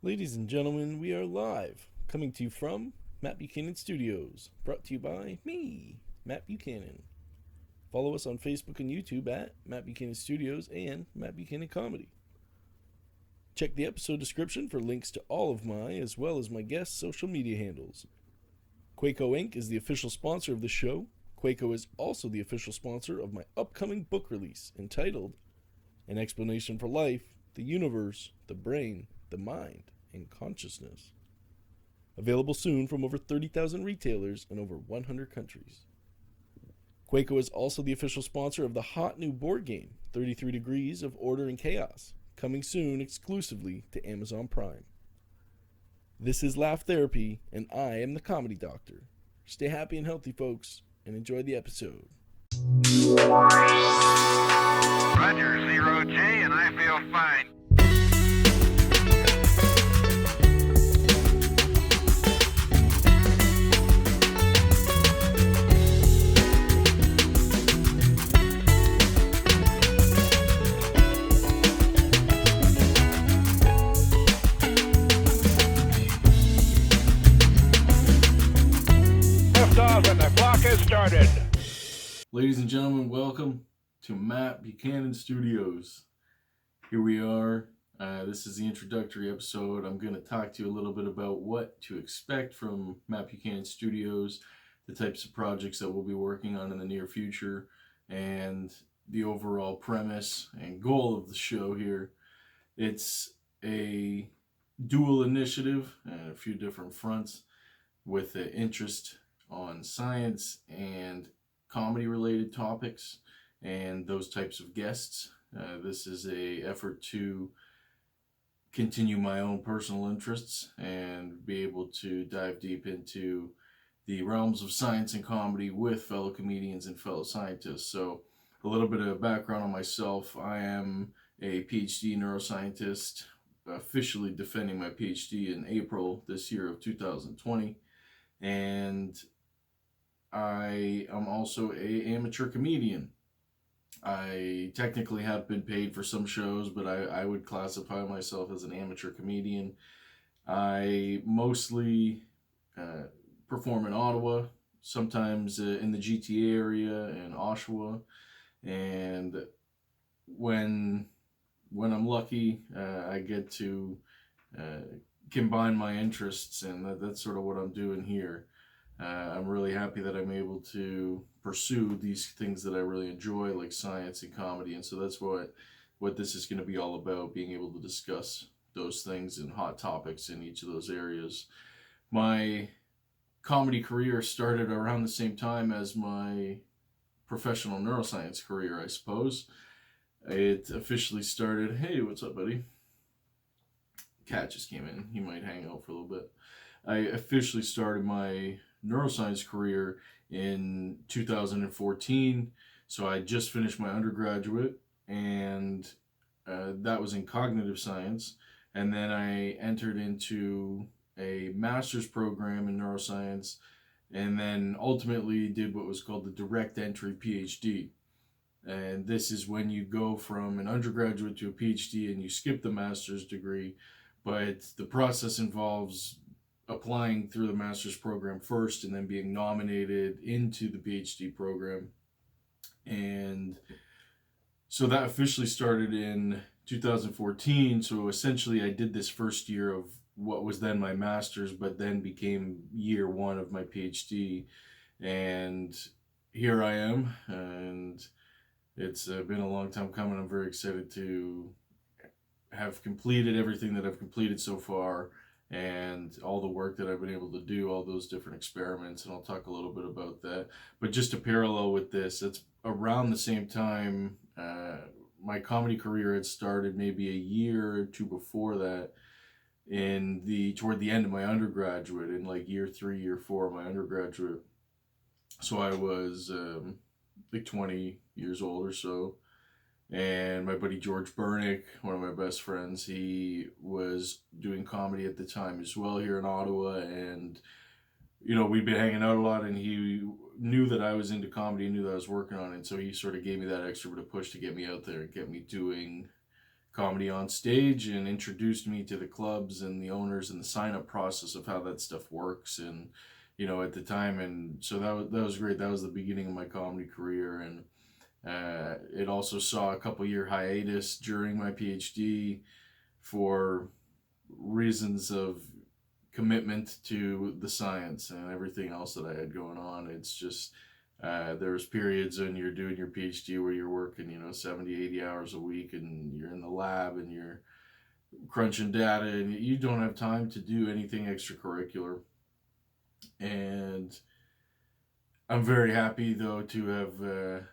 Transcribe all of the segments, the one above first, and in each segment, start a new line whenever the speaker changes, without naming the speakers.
Ladies and gentlemen, we are live, coming to you from Matt Buchanan Studios, brought to you by me, Matt Buchanan. Follow us on Facebook and YouTube at Matt Buchanan Studios and Matt Buchanan Comedy. Check the episode description for links to all of my, as well as my guests' social media handles. Quaco Inc. is the official sponsor of the show. Quaco is also the official sponsor of my upcoming book release entitled An Explanation for Life, the Universe, the Brain, the Mind, and Consciousness. Available soon from over 30,000 retailers in over 100 countries. Quaco is also the official sponsor of the hot new board game, 33 Degrees of Order and Chaos, coming soon exclusively to Amazon Prime. This is Laugh Therapy, and I am the Comedy Doctor. Stay happy and healthy, folks, and enjoy the episode.
Roger, 0J, and I feel fine. Liftoff and the clock has started.
Ladies and gentlemen, welcome to Matt Buchanan Studios. Here we are. This is the introductory episode. I'm going to talk to you a little bit about what to expect from Matt Buchanan Studios, the types of projects that we'll be working on in the near future, and the overall premise and goal of the show here. It's a dual initiative and a few different fronts with an interest on science and comedy related topics and those types of guests. This is a effort to continue my own personal interests and be able to dive deep into the realms of science and comedy with fellow comedians and fellow scientists. So a little bit of background on myself. I am a PhD neuroscientist, officially defending my PhD in April this year of 2020. And I am also an amateur comedian. I technically have been paid for some shows, but I would classify myself as an amateur comedian. I mostly perform in Ottawa, sometimes in the GTA area and Oshawa, and when I'm lucky, I get to combine my interests, and that's sort of what I'm doing here. I'm really happy that I'm able to pursue these things that I really enjoy, like science and comedy, and so that's what this is going to be all about, being able to discuss those things and hot topics in each of those areas. My comedy career started around the same time as my professional neuroscience career, I suppose. It officially started, hey, what's up, buddy? Cat just came in. He might hang out for a little bit. I officially started my neuroscience career in 2014. So I just finished my undergraduate, and that was in cognitive science. And then I entered into a master's program in neuroscience, and then ultimately did what was called the direct entry PhD. And this is when you go from an undergraduate to a PhD and you skip the master's degree, but the process involves applying through the master's program first and then being nominated into the PhD program. And so that officially started in 2014. So essentially I did this first year of what was then my master's, but then became year one of my PhD. And here I am, and it's been a long time coming. I'm very excited to have completed everything that I've completed so far, and all the work that I've been able to do, all those different experiments, and I'll talk a little bit about that. But just to parallel with this, it's around the same time my comedy career had started, maybe a year or two before that, toward the end of my undergraduate, in like year 3, year 4 of my undergraduate. So I was like 20 years old or so. And my buddy George Bernick, one of my best friends, he was doing comedy at the time as well here in Ottawa. And, you know, we'd been hanging out a lot, and he knew that I was into comedy, knew that I was working on it. And so he sort of gave me that extra bit of push to get me out there and get me doing comedy on stage and introduced me to the clubs and the owners and the sign-up process of how that stuff works. And at the time, and so that was great. That was the beginning of my comedy career. And it also saw a couple year hiatus during my PhD for reasons of commitment to the science and everything else that I had going on. It's just there's periods when you're doing your PhD where you're working 70, 80 hours a week, and you're in the lab and you're crunching data, and you don't have time to do anything extracurricular. And I'm very happy though to have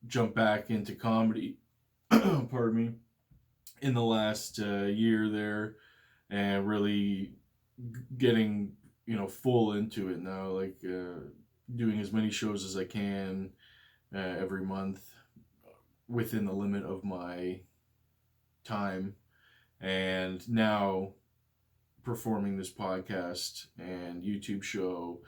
jumped back into comedy pardon me, in the last year there, and really getting full into it now, like doing as many shows as I can every month within the limit of my time, and now performing this podcast and YouTube show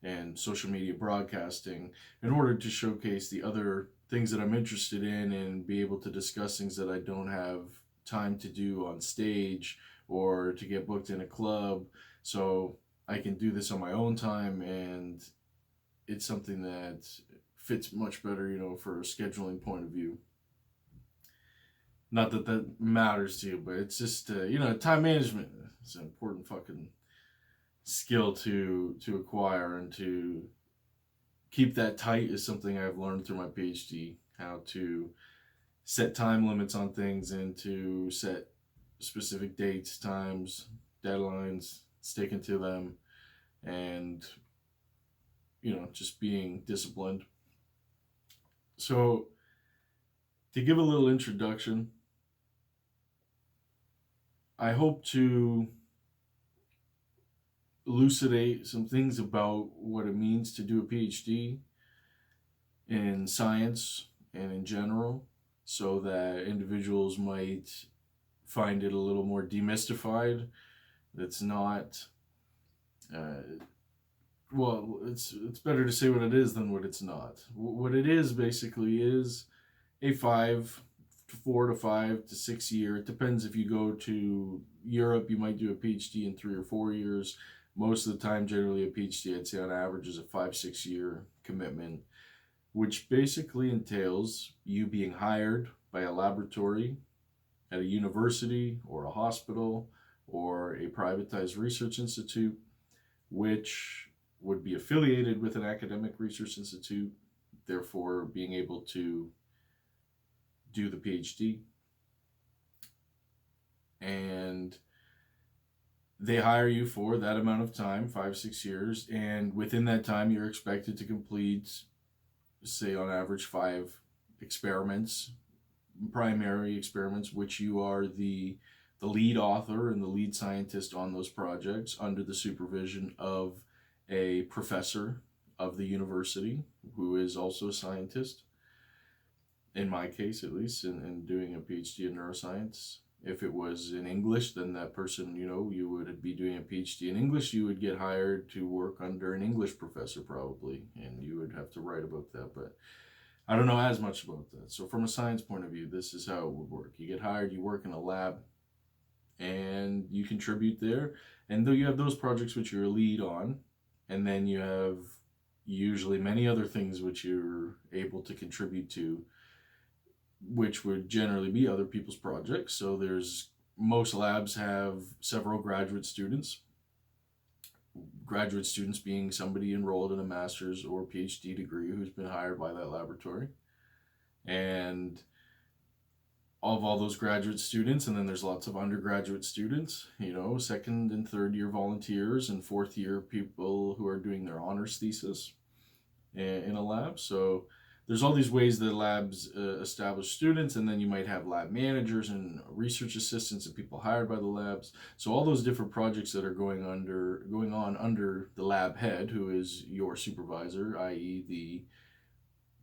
and social media broadcasting in order to showcase the other things that I'm interested in and be able to discuss things that I don't have time to do on stage or to get booked in a club. So I can do this on my own time, and it's something that fits much better, for a scheduling point of view. Not that that matters to you, but it's just, time management is an important fucking skill to acquire, and to keep that tight is something I've learned through my PhD, how to set time limits on things and to set specific dates, times, deadlines, sticking to them, and just being disciplined. So to give a little introduction, I hope to elucidate some things about what it means to do a PhD in science and in general, so that individuals might find it a little more demystified. It's not it's better to say what it is than what it's not. What it is basically is a 4 to 5 to 6 year. It depends. If you go to Europe, you might do a PhD in 3 or 4 years. Most of the time, generally a PhD, I'd say on average, is a 5-6 year commitment, which basically entails you being hired by a laboratory at a university or a hospital or a privatized research institute, which would be affiliated with an academic research institute, therefore being able to do the PhD. And they hire you for that amount of time, 5-6 years, and within that time you're expected to complete, say on average, 5 experiments, primary experiments, which you are the lead author and the lead scientist on those projects, under the supervision of a professor of the university who is also a scientist, in my case at least, in doing a PhD in neuroscience. If it was in English, then that person, you would be doing a PhD in English, you would get hired to work under an English professor probably, and you would have to write about that. But I don't know as much about that. So from a science point of view, this is how it would work. You get hired, you work in a lab, and you contribute there. And though you have those projects which you're a lead on, and then you have usually many other things which you're able to contribute to, which would generally be other people's projects. So most labs have several graduate students. Graduate students being somebody enrolled in a master's or PhD degree who's been hired by that laboratory. And of all those graduate students, and then there's lots of undergraduate students, second and third year volunteers, and fourth year people who are doing their honors thesis in a lab. So there's all these ways that labs establish students, and then you might have lab managers and research assistants and people hired by the labs. So all those different projects that are going on under the lab head, who is your supervisor, i.e. the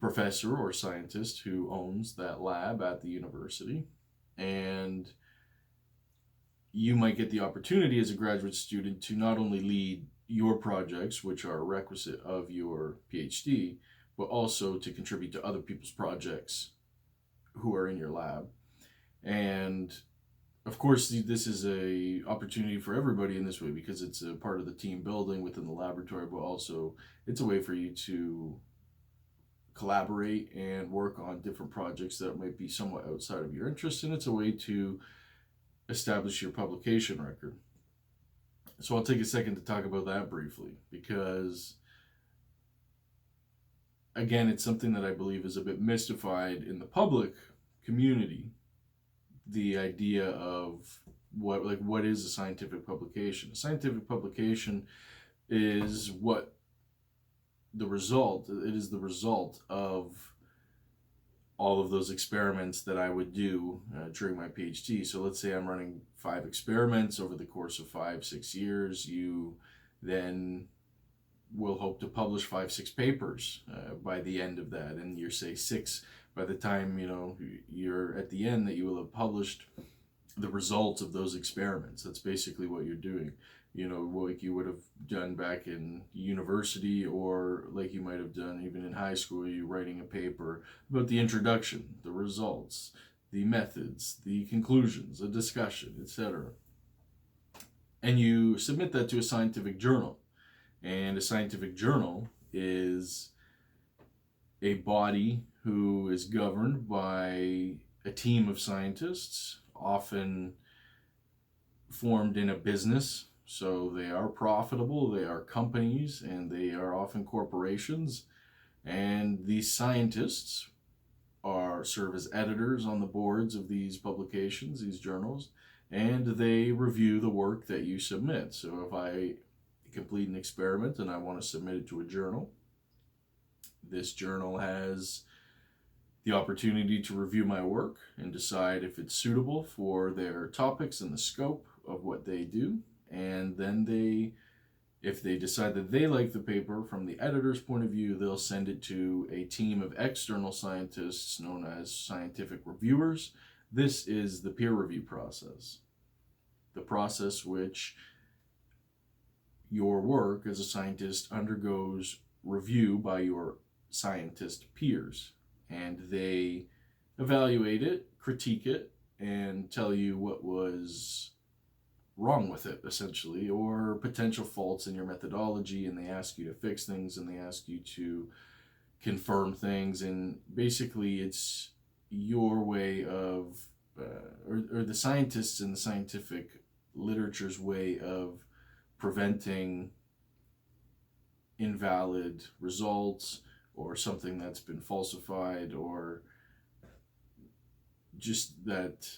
professor or scientist who owns that lab at the university. And you might get the opportunity as a graduate student to not only lead your projects, which are a requisite of your PhD, but also to contribute to other people's projects who are in your lab. And of course, this is a opportunity for everybody in this way because it's a part of the team building within the laboratory, but also it's a way for you to collaborate and work on different projects that might be somewhat outside of your interest, and it's a way to establish your publication record. So I'll take a second to talk about that briefly because, again, it's something that I believe is a bit mystified in the public community. The idea of what is a scientific publication? A scientific publication is what the result. It is the result of all of those experiments that I would do during my PhD. So let's say I'm running 5 experiments over the course of 5-6 years. You then will hope to publish 5-6 papers by the end of that, and you're say 6 by the time you're at the end, that you will have published the results of those experiments. That's basically what you're doing. Like you would have done back in university, or like you might have done even in high school, you writing a paper about the introduction, the results, the methods, the conclusions, a discussion, etc. And you submit that to a scientific journal. And a scientific journal is a body who is governed by a team of scientists, often formed in a business. So they are profitable, they are companies, and they are often corporations. And these scientists serve as editors on the boards of these publications, these journals, and they review the work that you submit. So if I complete an experiment and I want to submit it to a journal, this journal has the opportunity to review my work and decide if it's suitable for their topics and the scope of what they do. And then if they decide that they like the paper from the editor's point of view, they'll send it to a team of external scientists known as scientific reviewers. This is the peer review process, the process which your work as a scientist undergoes review by your scientist peers, and they evaluate it, critique it, and tell you what was wrong with it, essentially, or potential faults in your methodology, and they ask you to fix things, and they ask you to confirm things, and basically it's your way of, or the scientists and the scientific literature's way of preventing invalid results or something that's been falsified, or just that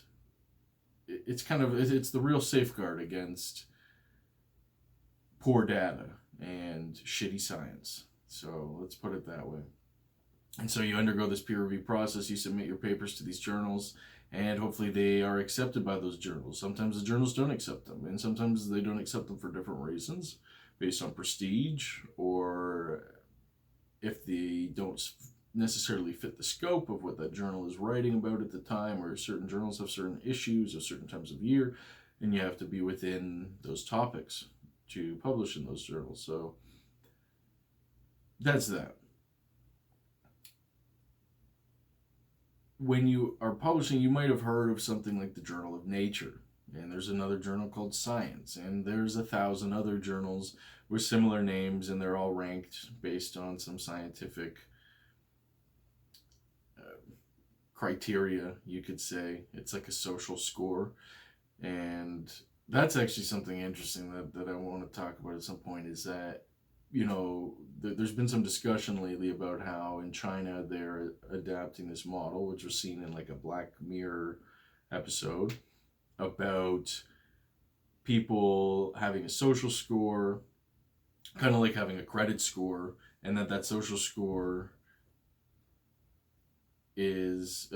it's the real safeguard against poor data and shitty science. So let's put it that way. And so you undergo this peer review process, you submit your papers to these journals, and hopefully they are accepted by those journals. Sometimes the journals don't accept them, and sometimes they don't accept them for different reasons, based on prestige, or if they don't necessarily fit the scope of what that journal is writing about at the time, or certain journals have certain issues of certain times of year, and you have to be within those topics to publish in those journals. So that's that. When you are publishing, you might have heard of something like the Journal of Nature, and there's another journal called Science, and there's 1,000 other journals with similar names, and they're all ranked based on some scientific criteria, you could say. It's like a social score, and that's actually something interesting that I want to talk about at some point, is that there's been some discussion lately about how in China they're adapting this model, which was seen in like a Black Mirror episode, about people having a social score, kind of like having a credit score, and that social score is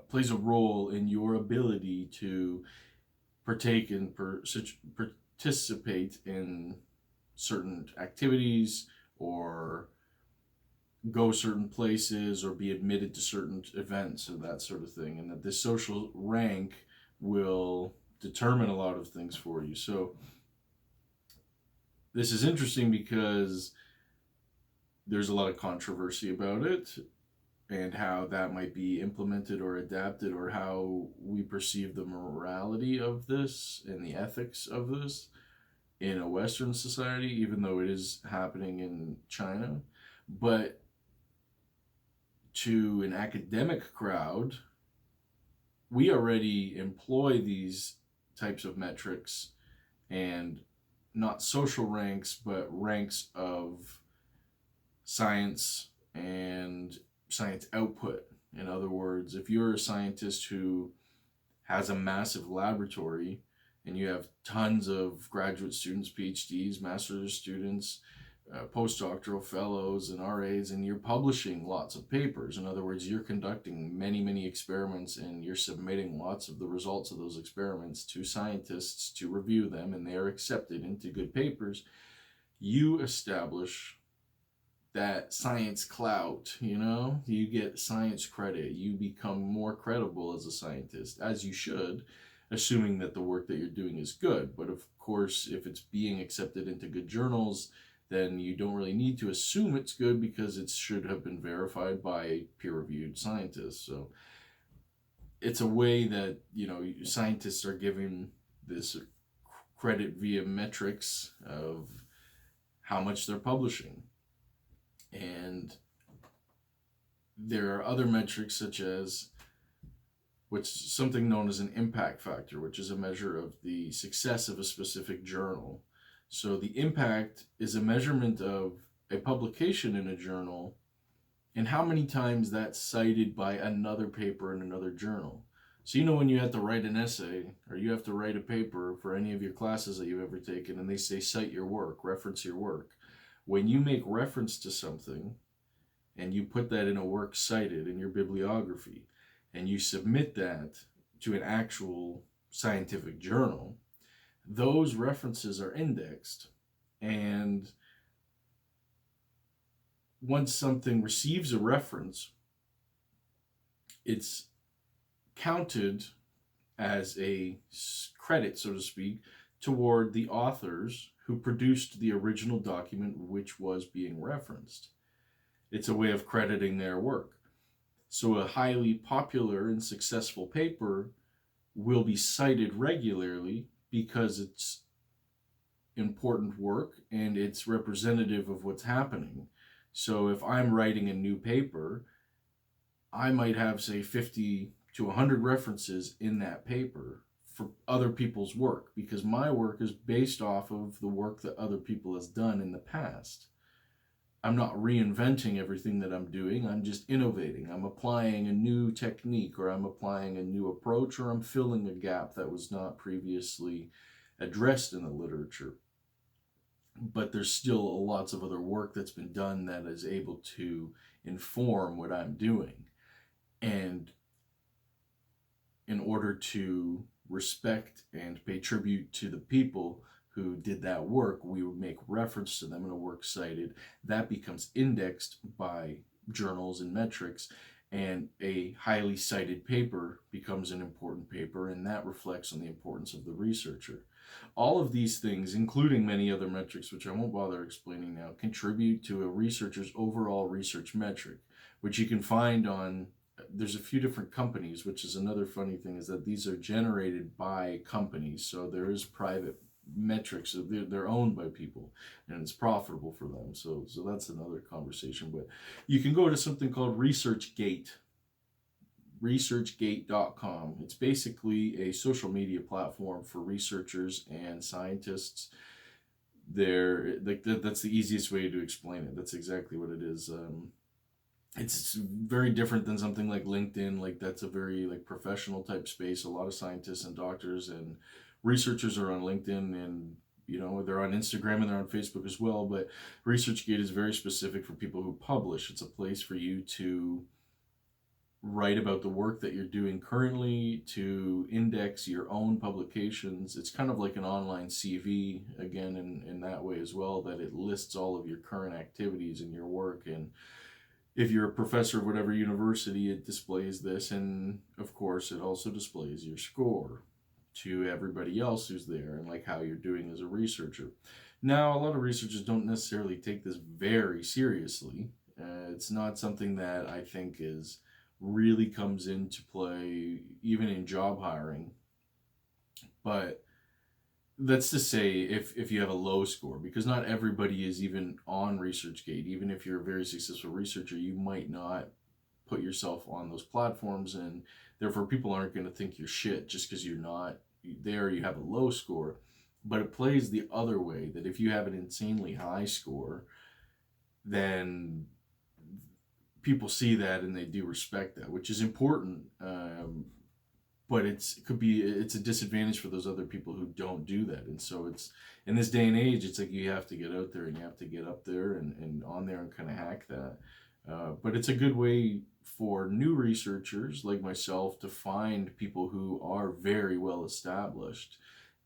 plays a role in your ability to participate in certain activities, or go certain places, or be admitted to certain events, or that sort of thing, and that this social rank will determine a lot of things for you. So this is interesting because there's a lot of controversy about it. and how that might be implemented or adapted, or how we perceive the morality of this and the ethics of this in a Western society, even though it is happening in China. But to an academic crowd, we already employ these types of metrics, and not social ranks, but ranks of science and science output. In other words, if you're a scientist who has a massive laboratory and you have tons of graduate students, PhDs, master's students, postdoctoral fellows, and RAs, and you're publishing lots of papers. In other words, you're conducting many, many experiments, and you're submitting lots of the results of those experiments to scientists to review them, and they are accepted into good papers. You establish that science clout, you get science credit, you become more credible as a scientist, as you should, assuming that the work that you're doing is good. But of course, if it's being accepted into good journals, then you don't really need to assume it's good, because it should have been verified by peer-reviewed scientists. So it's a way that, scientists are given this credit via metrics of how much they're publishing. And there are other metrics, such as something known as an impact factor, which is a measure of the success of a specific journal. So the impact is a measurement of a publication in a journal and how many times that's cited by another paper in another journal. So when you have to write an essay, or you have to write a paper for any of your classes that you've ever taken, and they say cite your work, reference your work. When you make reference to something and you put that in a work cited in your bibliography, and you submit that to an actual scientific journal, those references are indexed. And once something receives a reference, it's counted as a credit, so to speak, toward the authors who produced the original document which was being referenced. It's a way of crediting their work. So a highly popular and successful paper will be cited regularly because it's important work and it's representative of what's happening. So if I'm writing a new paper, I might have, say, 50 to 100 references in that paper for other people's work, because my work is based off of the work that other people has done in the past. I'm not reinventing everything that I'm doing. I'm just innovating. I'm applying a new technique, or I'm applying a new approach, or I'm filling a gap that was not previously addressed in the literature. But there's still lots of other work that's been done that is able to inform what I'm doing. And in order to respect and pay tribute to the people who did that work, we would make reference to them in a work cited. That becomes indexed by journals and metrics, and a highly cited paper becomes an important paper, and that reflects on the importance of the researcher. All of these things, including many other metrics, which I won't bother explaining now, contribute to a researcher's overall research metric, which you can find on, there's a few different companies, which is another funny thing, is that these are generated by companies. So there is private metrics, so they're owned by people, and it's profitable for them. So that's another conversation. But you can go to something called ResearchGate, researchgate.com. It's basically a social media platform for researchers and scientists. That's the easiest way to explain it. That's exactly what it is. It's very different than something like LinkedIn. Like, that's a very professional type space. A lot of scientists and doctors and researchers are on LinkedIn, and they're on Instagram, and they're on Facebook as well. But ResearchGate is very specific for people who publish. It's a place for you to write about the work that you're doing currently, to index your own publications. It's kind of like an online CV, again, in that way as well, that it lists all of your current activities and your work. And if you're a professor of whatever university, it displays this. And of course, it also displays your score to everybody else who's there, and how you're doing as a researcher. Now, a lot of researchers don't necessarily take this very seriously. It's not something that I think is really comes into play even in job hiring. But that's to say, if you have a low score, because not everybody is even on ResearchGate. Even if you're a very successful researcher, you might not put yourself on those platforms, and therefore people aren't going to think you're shit just because you're not there. You have a low score. But it plays the other way, that if you have an insanely high score, then people see that and they do respect that, which is important. But it's a disadvantage for those other people who don't do that. And so it's, in this day and age, it's like you have to get out there and you have to get up there and on there and kind of hack that. But it's a good way for new researchers like myself to find people who are very well established,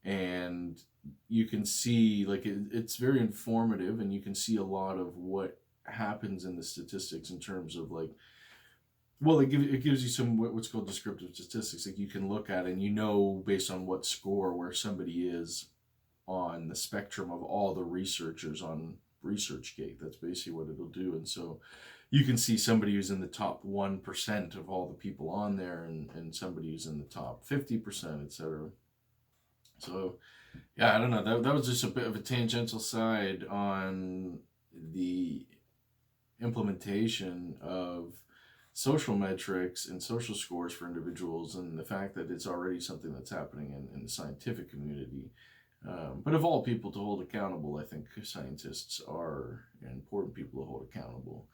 and you can see, like, it's very informative, and you can see a lot of what happens in the statistics in terms of, like, well, it gives you some what's called descriptive statistics. Like, you can look at it and you know based on what score where somebody is on the spectrum of all the researchers on ResearchGate. That's basically what it'll do. And so you can see somebody who's in the top 1% of all the people on there, and somebody who's in the top 50%, etc. So, yeah, I don't know. That was just a bit of a tangential side on the implementation of social metrics and social scores for individuals, and the fact that it's already something that's happening in the scientific community. But of all people to hold accountable, I think scientists are important people to hold accountable.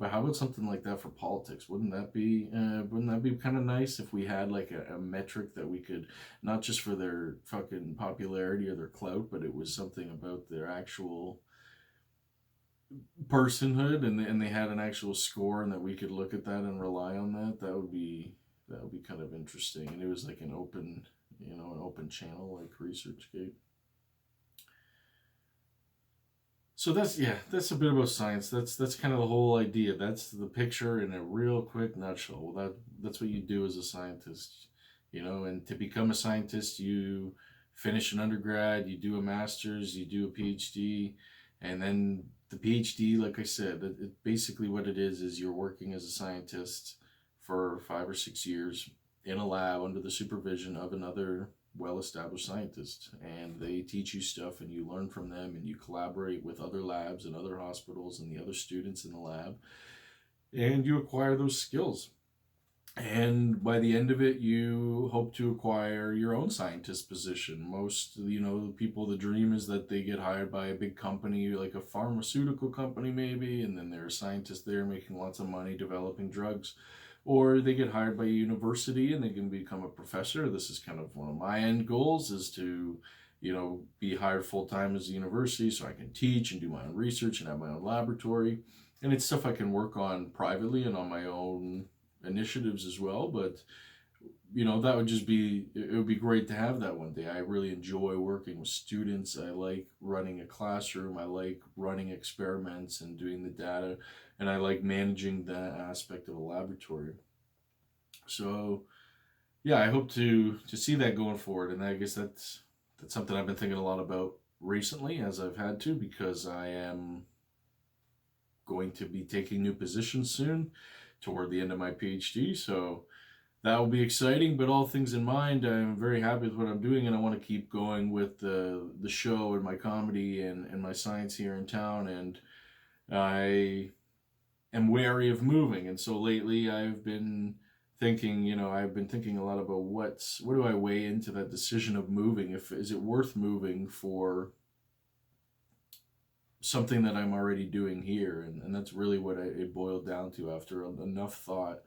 But how about something like that for politics? Wouldn't that be kind of nice if we had like a metric that we could, not just for their fucking popularity or their clout, but it was something about their actual personhood, and they had an actual score, and that we could look at that and rely on that. That would be kind of interesting. And it was like an open channel like ResearchGate. So that's a bit about science. That's kind of the whole idea. That's the picture in a real quick nutshell. Well, that's what you do as a scientist, and to become a scientist, you finish an undergrad, you do a master's, you do a PhD, and then the PhD, like I said, basically what it is you're working as a scientist for 5 or 6 years in a lab under the supervision of another well-established scientist, and they teach you stuff and you learn from them, and you collaborate with other labs and other hospitals and the other students in the lab, and you acquire those skills. And by the end of it, you hope to acquire your own scientist position. Most, people, the dream is that they get hired by a big company, like a pharmaceutical company maybe, and then they're a scientist there making lots of money developing drugs. Or they get hired by a university and they can become a professor. This is kind of one of my end goals, is to, be hired full-time as a university so I can teach and do my own research and have my own laboratory. And it's stuff I can work on privately and on my own initiatives as well. But that would just be, it would be great to have that one day. I really enjoy working with students. I like running a classroom. I like running experiments and doing the data, and I like managing that aspect of a laboratory. So yeah, I hope to see that going forward. And I guess that's something I've been thinking a lot about recently, as I've had to, because I am going to be taking new positions soon toward the end of my PhD. So that will be exciting. But all things in mind, I'm very happy with what I'm doing, and I want to keep going with the show and my comedy and my science here in town. And I am wary of moving, and so lately I've been thinking, a lot about what do I weigh into that decision of moving. Is it worth moving for something that I'm already doing here? And that's really what it boiled down to after enough thought.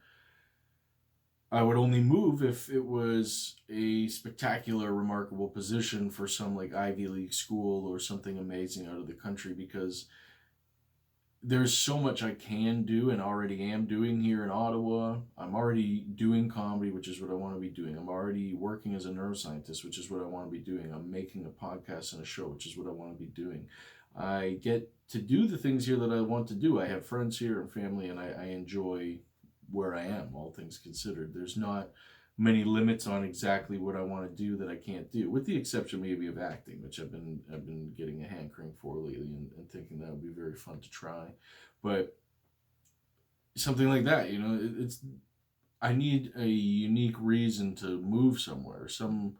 I would only move if it was a spectacular, remarkable position for some like Ivy League school or something amazing out of the country, because there's so much I can do and already am doing here in Ottawa. I'm already doing comedy, which is what I want to be doing. I'm already working as a neuroscientist, which is what I want to be doing. I'm making a podcast and a show, which is what I want to be doing. I get to do the things here that I want to do. I have friends here and family, and I enjoy where I am, all things considered. There's not many limits on exactly what I want to do that I can't do, with the exception maybe of acting, which I've been getting a hankering for lately, and thinking that would be very fun to try. But something like that. It's I need a unique reason to move somewhere, some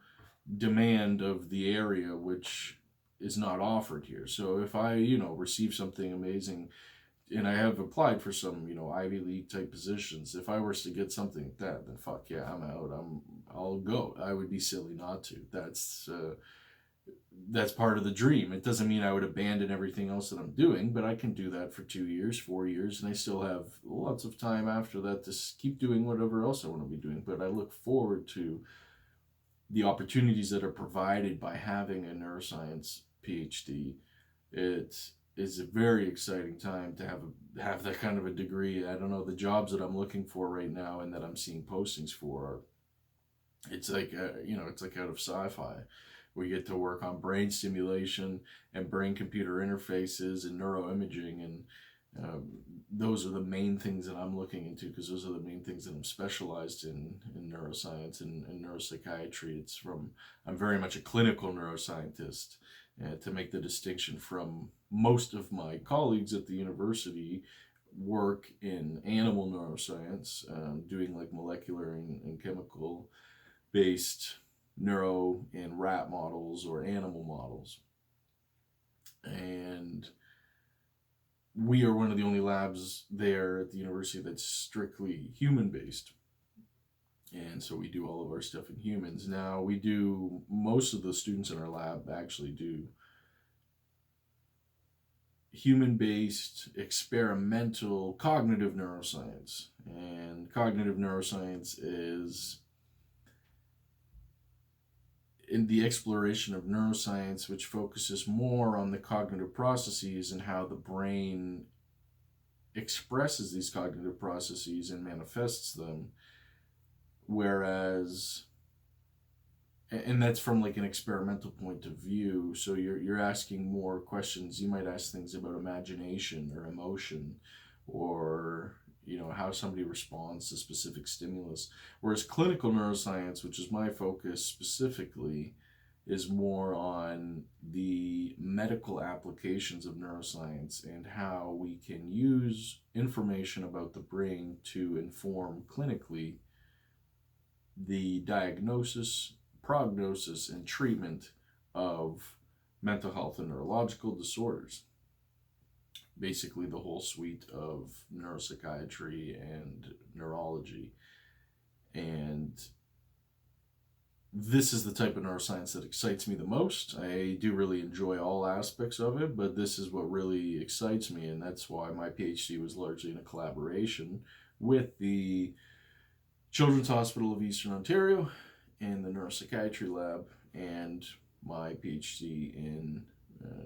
demand of the area which is not offered here. So if I, receive something amazing, and I have applied for some, Ivy League type positions, if I was to get something like that, then fuck yeah, I'm out. I'll go. I would be silly not to. That's part of the dream. It doesn't mean I would abandon everything else that I'm doing, but I can do that for 2 years, 4 years, and I still have lots of time after that to keep doing whatever else I want to be doing. But I look forward to the opportunities that are provided by having a neuroscience PhD. It is a very exciting time to have that kind of a degree. I don't know, the jobs that I'm looking for right now and that I'm seeing postings for are, it's like it's like out of sci-fi. We get to work on brain stimulation and brain computer interfaces and neuroimaging, and those are the main things that I'm looking into, because those are the main things that I'm specialized in neuroscience and neuropsychiatry. I'm very much a clinical neuroscientist, to make the distinction from most of my colleagues at the university work in animal neuroscience, doing like molecular and chemical based neuro and rat models or animal models. And we are one of the only labs there at the university that's strictly human based. And so we do all of our stuff in humans. Now, most of the students in our lab actually do human based experimental cognitive neuroscience. And cognitive neuroscience is in the exploration of neuroscience, which focuses more on the cognitive processes and how the brain expresses these cognitive processes and manifests them. Whereas, and that's from like an experimental point of view. So you're asking more questions. You might ask things about imagination or emotion, or how somebody responds to specific stimulus. Whereas clinical neuroscience, which is my focus specifically, is more on the medical applications of neuroscience and how we can use information about the brain to inform clinically the diagnosis, prognosis, and treatment of mental health and neurological disorders. Basically, the whole suite of neuropsychiatry and neurology. And this is the type of neuroscience that excites me the most. I do really enjoy all aspects of it, but this is what really excites me, and that's why my PhD was largely in a collaboration with the Children's Hospital of Eastern Ontario and the neuropsychiatry lab, and my PhD in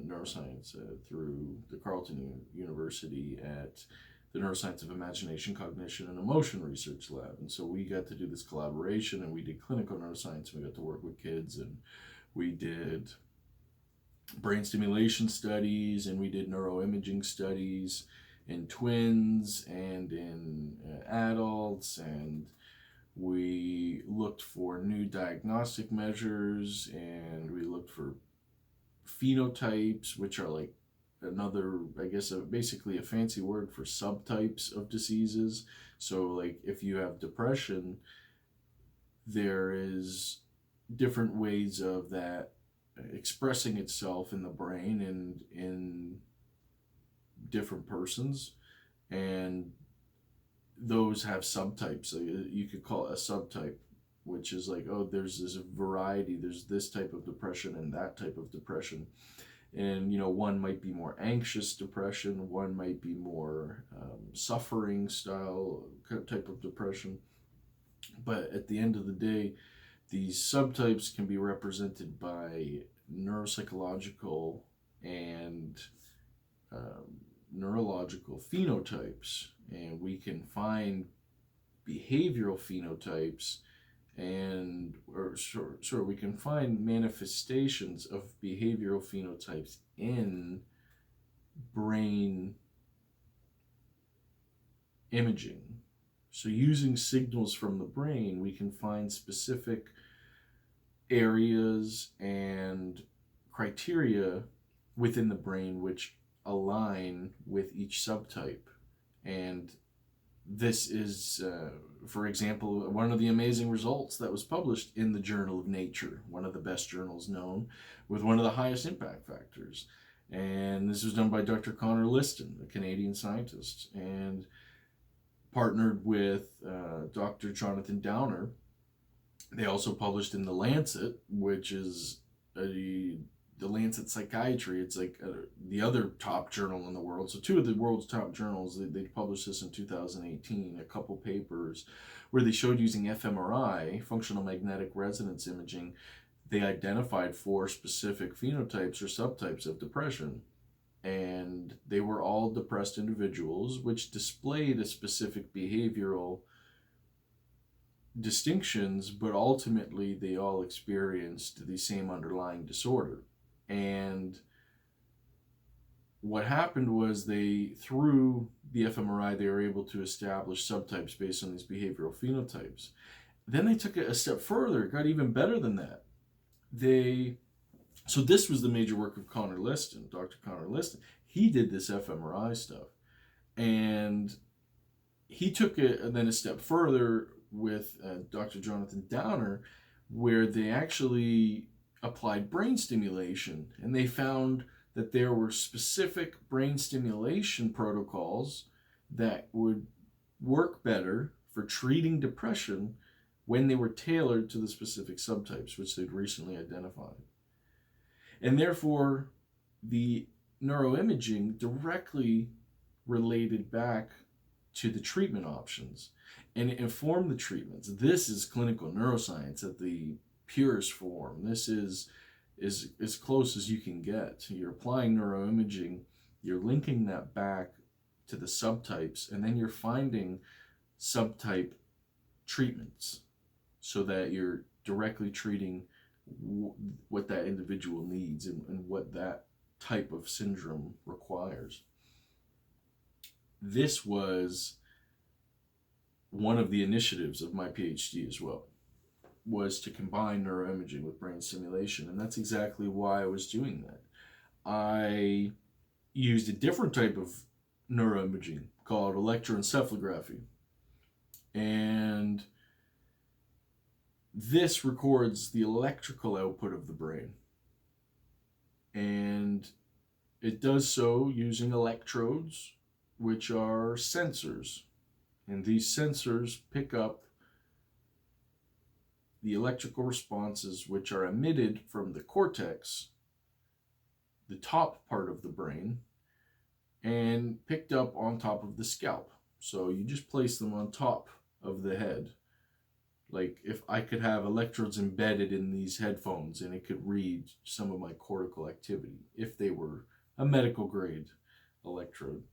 neuroscience through the Carleton University at the Neuroscience of Imagination, Cognition, and Emotion Research Lab. And so we got to do this collaboration, and we did clinical neuroscience. We got to work with kids, and we did brain stimulation studies, and we did neuroimaging studies in twins and in adults, and we looked for new diagnostic measures, and we looked for phenotypes, which are like another, I guess, basically a fancy word for subtypes of diseases. So like if you have depression, there is different ways of that expressing itself in the brain and in different persons, and those have subtypes. So you could call it a subtype, which is like, oh, there's this variety, there's this type of depression and that type of depression. And one might be more anxious depression, one might be more suffering style type of depression. But at the end of the day, these subtypes can be represented by neuropsychological and neurological phenotypes, and we can find behavioral phenotypes we can find manifestations of behavioral phenotypes in brain imaging. So using signals from the brain, we can find specific areas and criteria within the brain which align with each subtype. And This is, for example, one of the amazing results that was published in the Journal of Nature, one of the best journals known, with one of the highest impact factors. And this was done by Dr. Connor Liston, a Canadian scientist, and partnered with Dr. Jonathan Downer. They also published in The Lancet, which is the Lancet Psychiatry. It's like the other top journal in the world. So two of the world's top journals, they published this in 2018, a couple papers where they showed using fMRI, functional magnetic resonance imaging, they identified 4 specific phenotypes or subtypes of depression. And they were all depressed individuals, which displayed a specific behavioral distinctions, but ultimately they all experienced the same underlying disorder. And what happened was through the fMRI, they were able to establish subtypes based on these behavioral phenotypes. Then they took it a step further, got even better than that. So this was the major work of Connor Liston, Dr. Connor Liston. He did this fMRI stuff. And he took it then a step further with Dr. Jonathan Downer, where they actually applied brain stimulation, and they found that there were specific brain stimulation protocols that would work better for treating depression when they were tailored to the specific subtypes which they'd recently identified. And therefore, the neuroimaging directly related back to the treatment options, and it informed the treatments. This is clinical neuroscience at the purest form. This is as close as you can get. You're applying neuroimaging, you're linking that back to the subtypes, and then you're finding subtype treatments so that you're directly treating what that individual needs and what that type of syndrome requires. This was one of the initiatives of my PhD as well, was to combine neuroimaging with brain stimulation, and that's exactly why I was doing that. I used a different type of neuroimaging called electroencephalography, and this records the electrical output of the brain, and it does so using electrodes, which are sensors, and these sensors pick up the electrical responses which are emitted from the cortex, the top part of the brain, and picked up on top of the scalp. So you just place them on top of the head. Like if I could have electrodes embedded in these headphones and it could read some of my cortical activity if they were a medical grade electrode.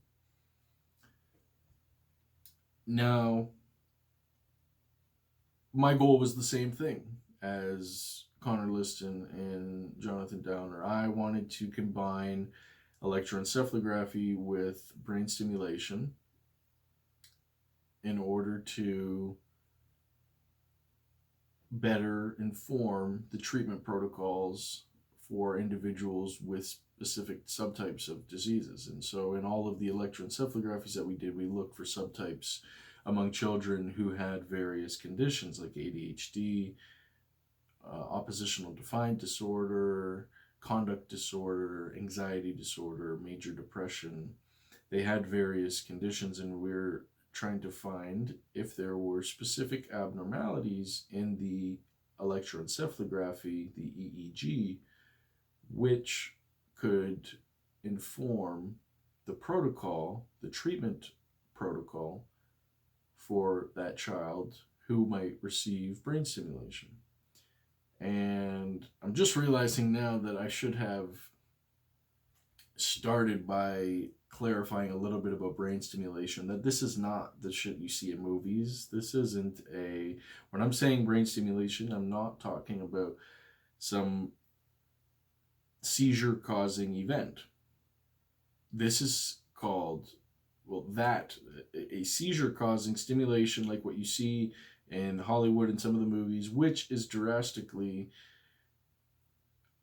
Now, my goal was the same thing as Connor Liston and Jonathan Downer. I wanted to combine electroencephalography with brain stimulation in order to better inform the treatment protocols for individuals with specific subtypes of diseases. And so in all of the electroencephalographies that we did, we looked for subtypes among children who had various conditions like ADHD, oppositional defiant disorder, conduct disorder, anxiety disorder, major depression. They had various conditions, and we're trying to find if there were specific abnormalities in the electroencephalography, the EEG, which could inform the protocol, the treatment protocol for that child who might receive brain stimulation. And I'm just realizing now that I should have started by clarifying a little bit about brain stimulation, that this is not the shit you see in movies. This isn't when I'm saying brain stimulation, I'm not talking about some seizure causing event. This is called, a seizure causing stimulation like what you see in Hollywood and some of the movies, which is drastically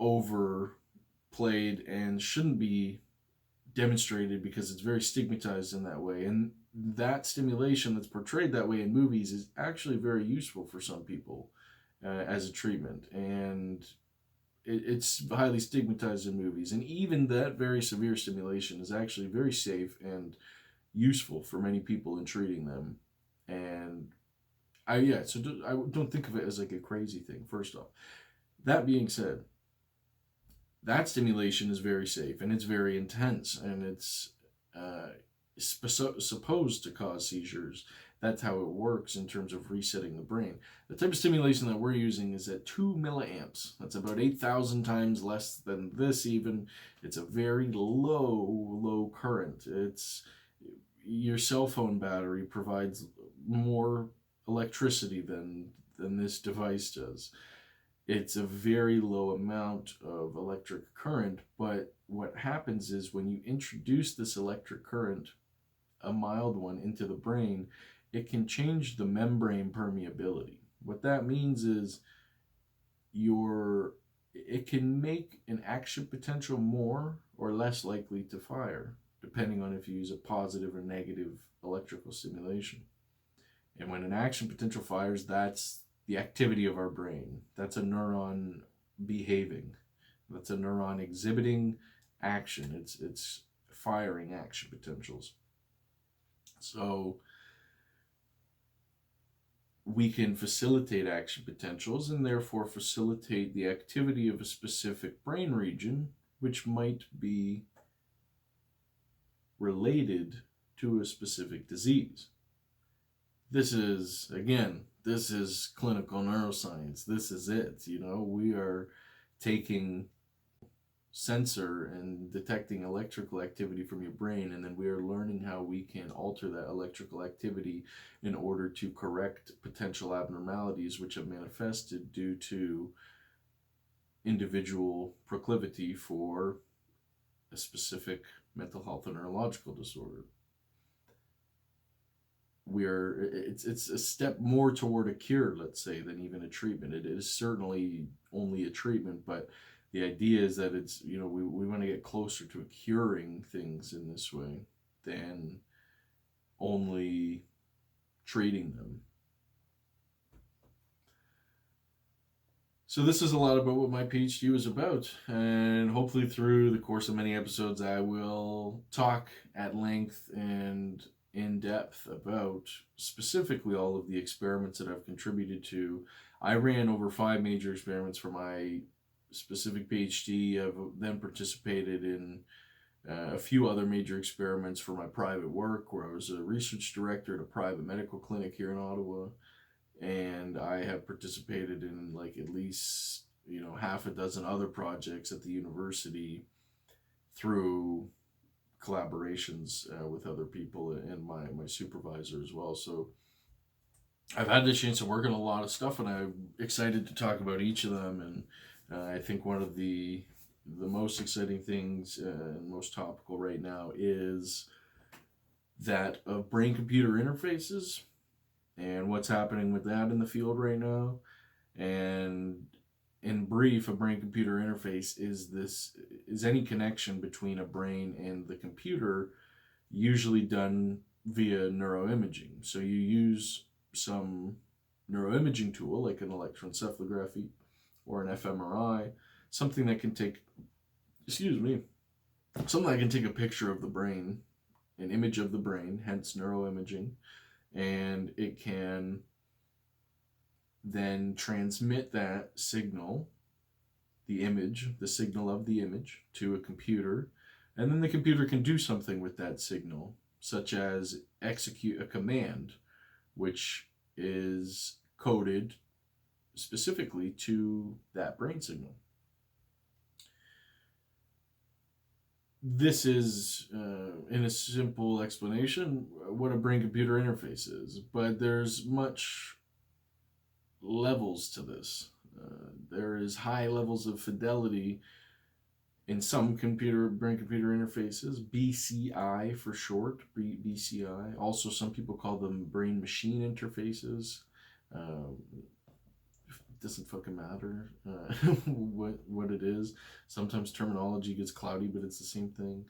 overplayed and shouldn't be demonstrated because it's very stigmatized in that way. And that stimulation that's portrayed that way in movies is actually very useful for some people as a treatment. And it's highly stigmatized in movies. And even that very severe stimulation is actually very safe and useful for many people in treating them. And I don't think of it as like a crazy thing, first off. That being said, that stimulation is very safe and it's very intense and it's supposed to cause seizures. That's how it works in terms of resetting the brain. The type of stimulation that we're using is at 2 milliamps. That's about 8,000 times less than this even. It's a very low current. It's your cell phone battery provides more electricity than this device does. It's a very low amount of electric current, but what happens is when you introduce this electric current, a mild one, into the brain, it can change the membrane permeability. What that means is it can make an action potential more or less likely to fire, depending on if you use a positive or negative electrical stimulation. And when an action potential fires, that's the activity of our brain. That's a neuron behaving. That's a neuron exhibiting action. It's firing action potentials. So we can facilitate action potentials and therefore facilitate the activity of a specific brain region, which might be related to a specific disease. This is clinical neuroscience. This is it. We are taking sensor and detecting electrical activity from your brain, and then we are learning how we can alter that electrical activity in order to correct potential abnormalities which have manifested due to individual proclivity for a specific mental health or neurological disorder. It's a step more toward a cure, let's say, than even a treatment. It is certainly only a treatment, but the idea is that it's, we want to get closer to curing things in this way than only treating them. So this is a lot about what my PhD was about, and hopefully through the course of many episodes I will talk at length and in depth about specifically all of the experiments that I've contributed to. I ran over 5 major experiments for my specific PhD. I've then participated in a few other major experiments for my private work, where I was a research director at a private medical clinic here in Ottawa, and I have participated in like at least half a dozen other projects at the university through collaborations with other people and my supervisor as well. So I've had the chance to work on a lot of stuff, and I'm excited to talk about each of them. And I think one of the most exciting things and most topical right now is that of brain-computer interfaces and what's happening with that in the field right now. And in brief, a brain-computer interface is any connection between a brain and the computer, usually done via neuroimaging. So you use some neuroimaging tool like an electroencephalography or an fMRI, something that can take a picture of the brain, an image of the brain, hence neuroimaging, and it can then transmit that signal, the signal of the image, to a computer, and then the computer can do something with that signal, such as execute a command, which is coded specifically to that brain signal. This is, in a simple explanation, what a brain-computer interface is, but there's much levels to this. There is high levels of fidelity in some brain-computer interfaces, BCI for short, BCI. Also, some people call them brain-machine interfaces. It doesn't fucking matter what it is. Sometimes terminology gets cloudy, but it's the same thing.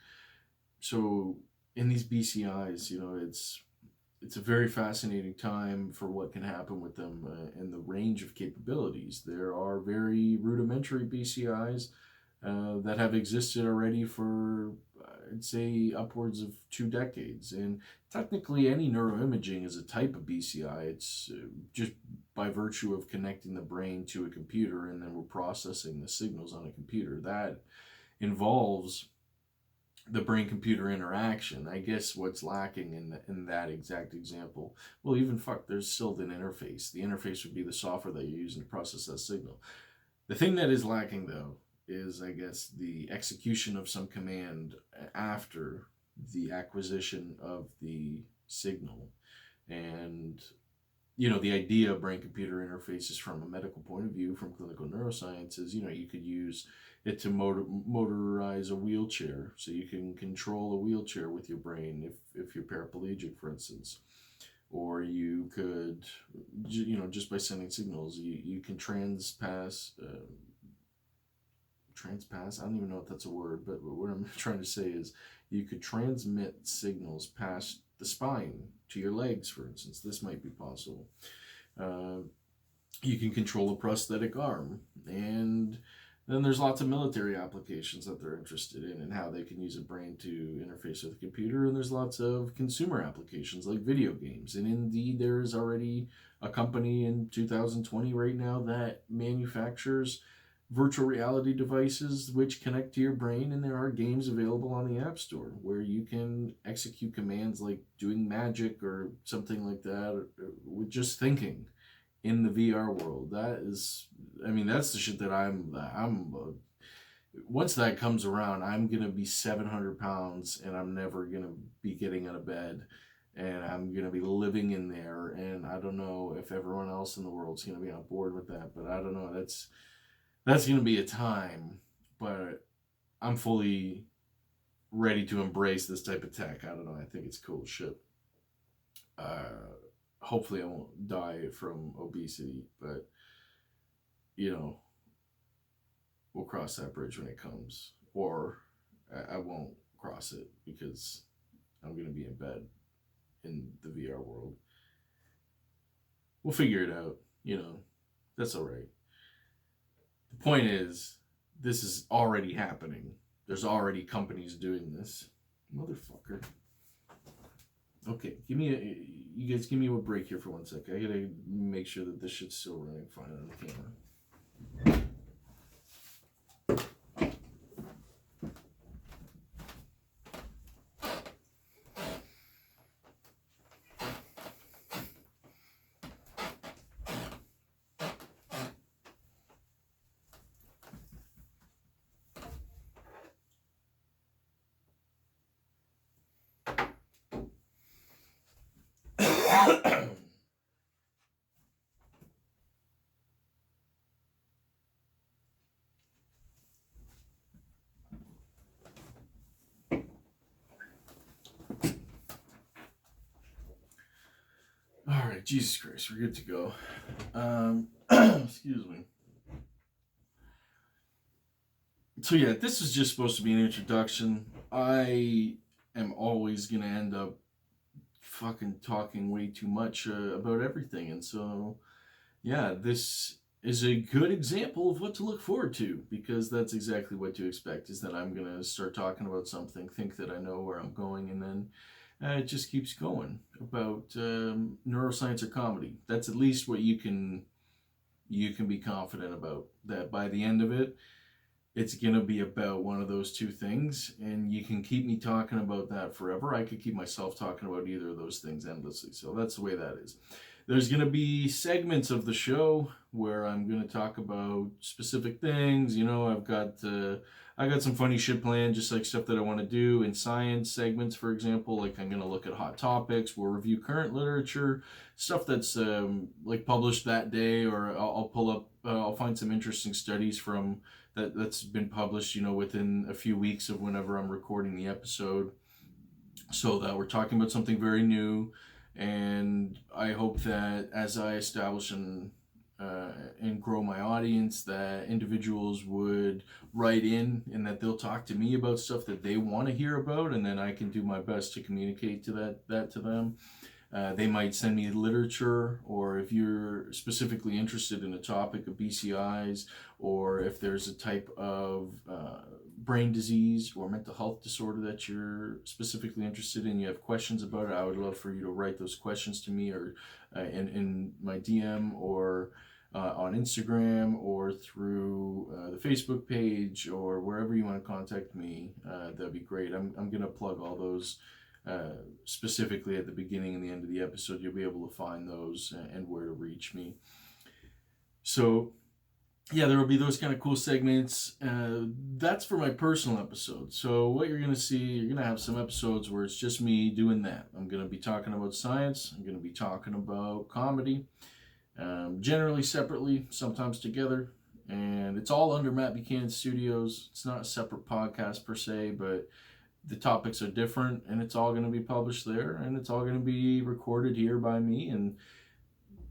So in these BCIs, it's a very fascinating time for what can happen with them and the range of capabilities. There are very rudimentary BCIs that have existed already for, I'd say, upwards of 2 decades. And technically, any neuroimaging is a type of BCI. It's just by virtue of connecting the brain to a computer and then we're processing the signals on a computer. That involves the brain computer interaction. I guess what's lacking in that exact example, well, even there's still an interface. The interface would be the software that you're using to process that signal. The thing that is lacking, though, is, I guess, the execution of some command after the acquisition of the signal. And the idea of brain computer interfaces from a medical point of view, from clinical neuroscience, is you could use it to motorize a wheelchair, so you can control a wheelchair with your brain if you're paraplegic, for instance. Or you could, just by sending signals, you can transpass, I don't even know if that's a word, but what I'm trying to say is you could transmit signals past the spine to your legs, for instance. This might be possible. You can control a prosthetic arm, and then there's lots of military applications that they're interested in and how they can use a brain to interface with a computer, and there's lots of consumer applications like video games. And indeed, there is already a company in 2020 right now that manufactures virtual reality devices which connect to your brain, and there are games available on the App Store where you can execute commands like doing magic or something like that with just thinking in the VR world. That's the shit that once that comes around, I'm gonna be 700 pounds and I'm never gonna be getting out of bed, and I'm gonna be living in there. And I don't know if everyone else in the world's gonna be on board with that, but I don't know. That's going to be a time, but I'm fully ready to embrace this type of tech. I don't know. I think it's cool shit. Hopefully I won't die from obesity, but, we'll cross that bridge when it comes. Or I won't cross it because I'm going to be in bed in the VR world. We'll figure it out, that's all right. The point is, this is already happening. There's already companies doing this. Motherfucker. Okay, you guys give me a break here for 1 sec. I gotta make sure that this shit's still running fine on the camera. All right, Jesus Christ, we're good to go. Excuse me. So yeah, this is just supposed to be an introduction. I am always gonna end up fucking talking way too much about everything, and so yeah, this is a good example of what to look forward to, because that's exactly what to expect, is that I'm gonna start talking about something, think that I know where I'm going, and then it just keeps going about neuroscience or comedy. That's at least what you can be confident about, that by the end of it, it's going to be about one of those two things, and you can keep me talking about that forever. I could keep myself talking about either of those things endlessly. So that's the way that is. There's going to be segments of the show where I'm going to talk about specific things. I've got some funny shit planned, just like stuff that I want to do in science segments, for example. Like, I'm going to look at hot topics. We'll review current literature, stuff that's like published that day, or I'll pull up, I'll find some interesting studies from that's been published, within a few weeks of whenever I'm recording the episode, so that we're talking about something very new. And I hope that as I establish and grow my audience, that individuals would write in and that they'll talk to me about stuff that they want to hear about, and then I can do my best to communicate that to them. They might send me literature, or if you're specifically interested in a topic of BCIs, or if there's a type of brain disease or mental health disorder that you're specifically interested in, you have questions about it, I would love for you to write those questions to me, or in my DM, or on Instagram, or through the Facebook page, or wherever you want to contact me. That'd be great. I'm going to plug all those specifically at the beginning and the end of the episode. You'll be able to find those and where to reach me. So yeah, there will be those kind of cool segments. That's for my personal episode. So what you're going to see, you're going to have some episodes where it's just me doing that. I'm going to be talking about science. I'm going to be talking about comedy, generally separately, sometimes together. And it's all under Matt Buchanan Studios. It's not a separate podcast per se, but the topics are different, and it's all going to be published there, and it's all going to be recorded here by me, and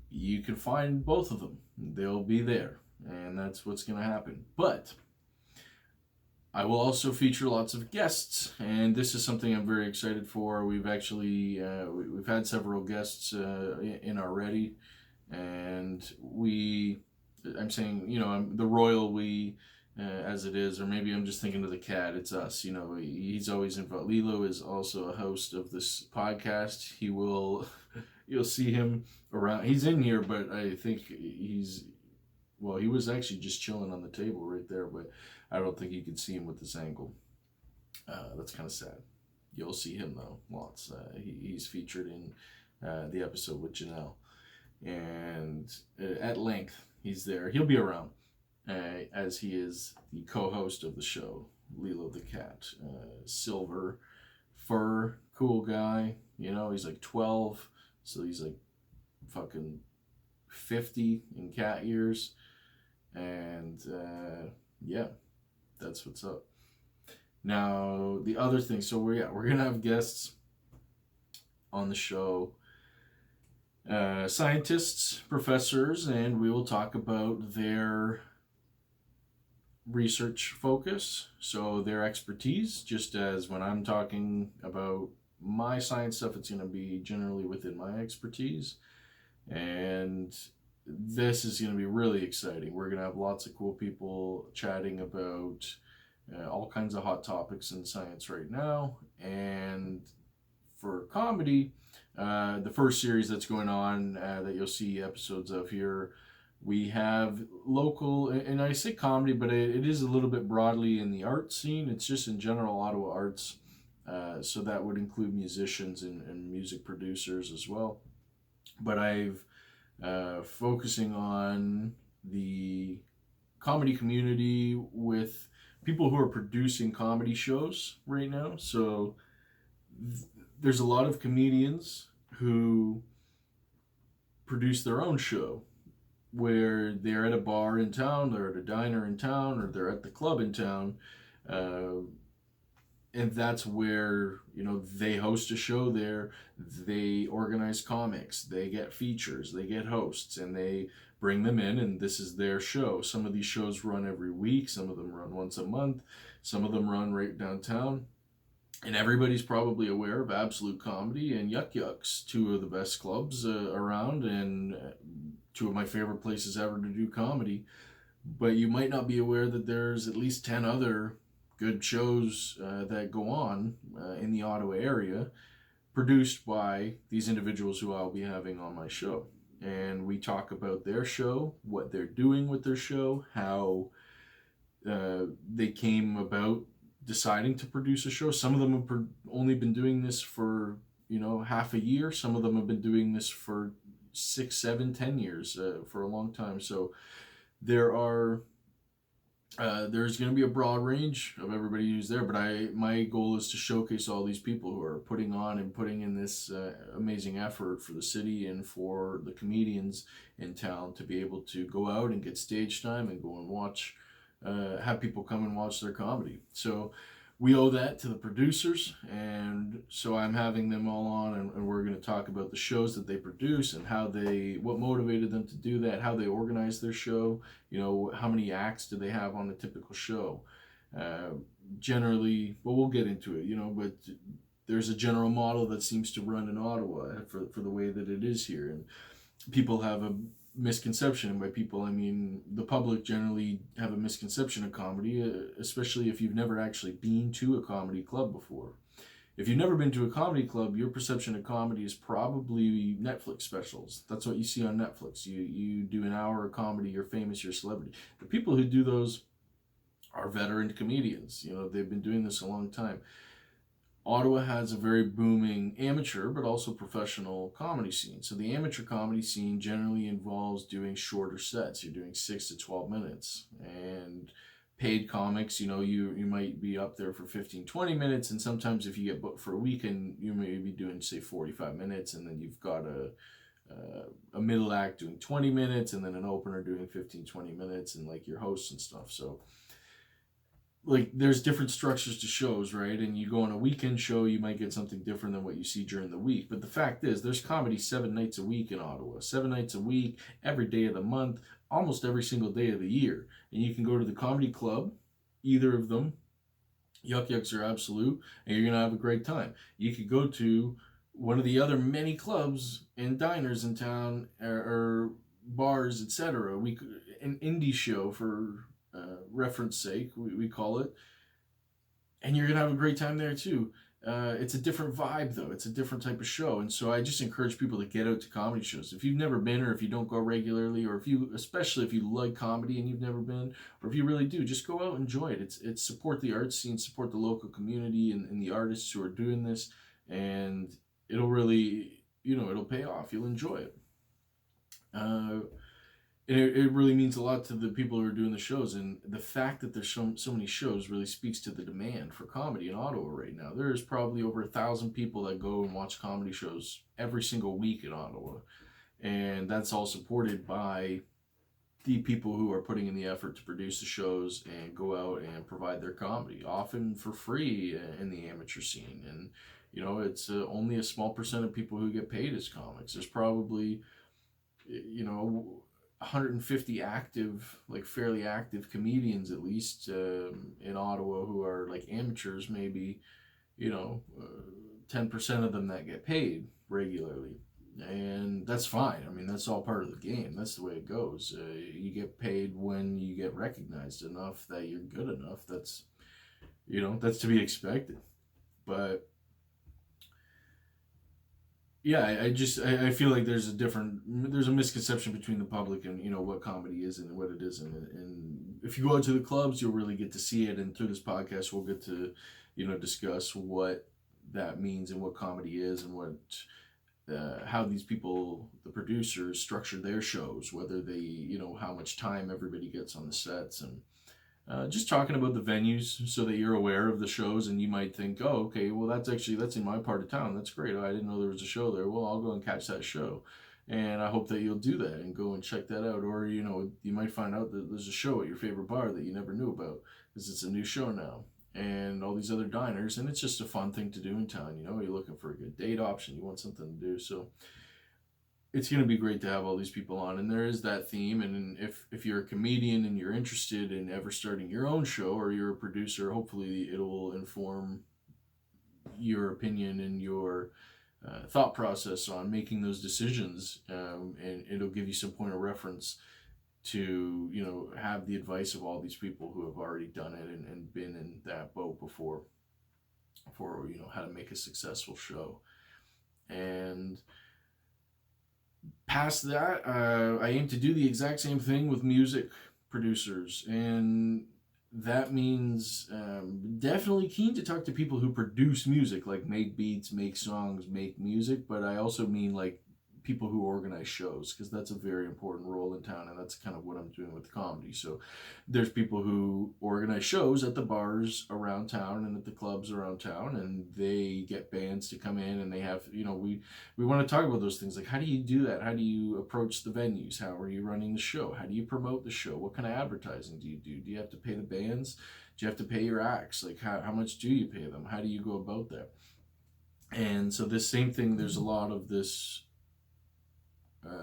you can find both of them. They'll be there, and that's what's going to happen. But I will also feature lots of guests, and this is something I'm very excited for. We've actually we've had several guests in already, and I'm saying, I'm the royal we, as it is, or maybe I'm just thinking of the cat. It's us. He's always involved. Lilo is also a host of this podcast. You'll see him around. He's in here, but I think he was actually just chilling on the table right there, but I don't think you can see him with this angle. That's kind of sad. You'll see him though, lots. He's featured in the episode with Janelle, and at length he's there. He'll be around. As he is the co-host of the show, Lilo the cat, silver fur, cool guy. He's like 12, so he's like fucking 50 in cat years, and yeah, that's what's up. Now the other thing, so we're gonna have guests on the show. Scientists, professors, and we will talk about their research focus, so their expertise. Just as when I'm talking about my science stuff, it's going to be generally within my expertise, and this is going to be really exciting. We're going to have lots of cool people chatting about all kinds of hot topics in science right now. And for comedy, the first series that's going on that you'll see episodes of here, we have local, and I say comedy, but it is a little bit broadly in the art scene. It's just in general Ottawa arts. So that would include musicians and music producers as well. But I've focusing on the comedy community with people who are producing comedy shows right now. So there's a lot of comedians who produce their own show, where they're at a bar in town, they're at a diner in town, or they're at the club in town, and that's where they host a show there. They organize comics, they get features, they get hosts, and they bring them in, and this is their show. Some of these shows run every week, some of them run once a month, some of them run right downtown. And everybody's probably aware of Absolute Comedy and Yuck Yucks, two of the best clubs around, and two of my favorite places ever to do comedy. But you might not be aware that there's at least 10 other good shows that go on in the Ottawa area, produced by these individuals who I'll be having on my show. And we talk about their show, what they're doing with their show, how they came about deciding to produce a show. Some of them have only been doing this for half a year. Some of them have been doing this for 6, 7, 10 years, for a long time. So there's going to be a broad range of everybody who's there, but my goal is to showcase all these people who are putting on and putting in this amazing effort for the city and for the comedians in town to be able to go out and get stage time and go and watch, have people come and watch their comedy. So we owe that to the producers, and so I'm having them all on, and we're going to talk about the shows that they produce and what motivated them to do that, how they organize their show, how many acts do they have on a typical show. Uh, Generally, well, we'll get into it, but there's a general model that seems to run in Ottawa for the way that it is here, and people have a misconception, and by people I mean the public generally have a misconception of comedy, especially if you've never actually been to a comedy club before. If you've never been to a comedy club, your perception of comedy is probably Netflix specials. That's what you see on Netflix. You do an hour of comedy, you're famous, you're a celebrity. The people who do those are veteran comedians. They've been doing this a long time. Ottawa has a very booming amateur but also professional comedy scene. So the amateur comedy scene generally involves doing shorter sets. You're doing 6 to 12 minutes. And paid comics, you might be up there for 15, 20 minutes. And sometimes if you get booked for a weekend, you may be doing, say, 45 minutes. And then you've got a middle act doing 20 minutes and then an opener doing 15, 20 minutes and like your hosts and stuff. So like there's different structures to shows, right? And you go on a weekend show, you might get something different than what you see during the week. But the fact is, there's comedy 7 nights a week in Ottawa, 7 nights a week, every day of the month, almost every single day of the year. And you can go to the comedy club, either of them, Yuck Yucks or Absolute, and you're gonna have a great time. You could go to one of the other many clubs and diners in town, or bars, etc. An indie show for reference sake, we call it, and you're gonna have a great time there too. It's a different vibe though. It's a different type of show, and so I just encourage people to get out to comedy shows. If you've never been, or if you don't go regularly, or especially if you like comedy and you've never been, or if you really do, just go out and enjoy it. It's support the arts scene, support the local community and the artists who are doing this, and it'll really, it'll pay off. You'll enjoy it. And it really means a lot to the people who are doing the shows, and the fact that there's so many shows really speaks to the demand for comedy in Ottawa right now. There's probably over 1,000 people that go and watch comedy shows every single week in Ottawa, and that's all supported by the people who are putting in the effort to produce the shows and go out and provide their comedy, often for free in the amateur scene. And it's only a small percent of people who get paid as comics. There's probably 150 active, like fairly active comedians at least in Ottawa who are like amateurs, maybe 10% of them that get paid regularly, and that's fine. I mean, that's all part of the game. That's the way it goes. You get paid when you get recognized enough that you're good enough. That's to be expected. But yeah, I feel like there's a misconception between the public and what comedy is and what it isn't. And if you go out to the clubs, you'll really get to see it. And through this podcast, we'll get to discuss what that means and what comedy is, and what how these people, the producers, structure their shows, whether they how much time everybody gets on the sets, and just talking about the venues so that you're aware of the shows. And you might think, oh, okay, well, that's in my part of town. That's great. Oh, I didn't know there was a show there. Well, I'll go and catch that show. And I hope that you'll do that and go and check that out. Or, you might find out that there's a show at your favorite bar that you never knew about because it's a new show now. And all these other diners. And it's just a fun thing to do in town. You're looking for a good date option. You want something to do. So it's going to be great to have all these people on, and there is that theme. And if you're a comedian and you're interested in ever starting your own show, or you're a producer, hopefully it'll inform your opinion and your thought process on making those decisions, and it'll give you some point of reference to have the advice of all these people who have already done it and been in that boat before for how to make a successful show. And past that, I aim to do the exact same thing with music producers, and that means definitely keen to talk to people who produce music, like make beats, make songs, make music, but I also mean like people who organize shows, because that's a very important role in town, and that's kind of what I'm doing with comedy. So there's people who organize shows at the bars around town and at the clubs around town, and they get bands to come in, and they have, we want to talk about those things, like how do you do that? How do you approach the venues? How are you running the show? How do you promote the show? What kind of advertising do you do? Do you have to pay the bands? Do you have to pay your acts? Like, how much do you pay them? How do you go about that? And so this same thing, there's a lot of this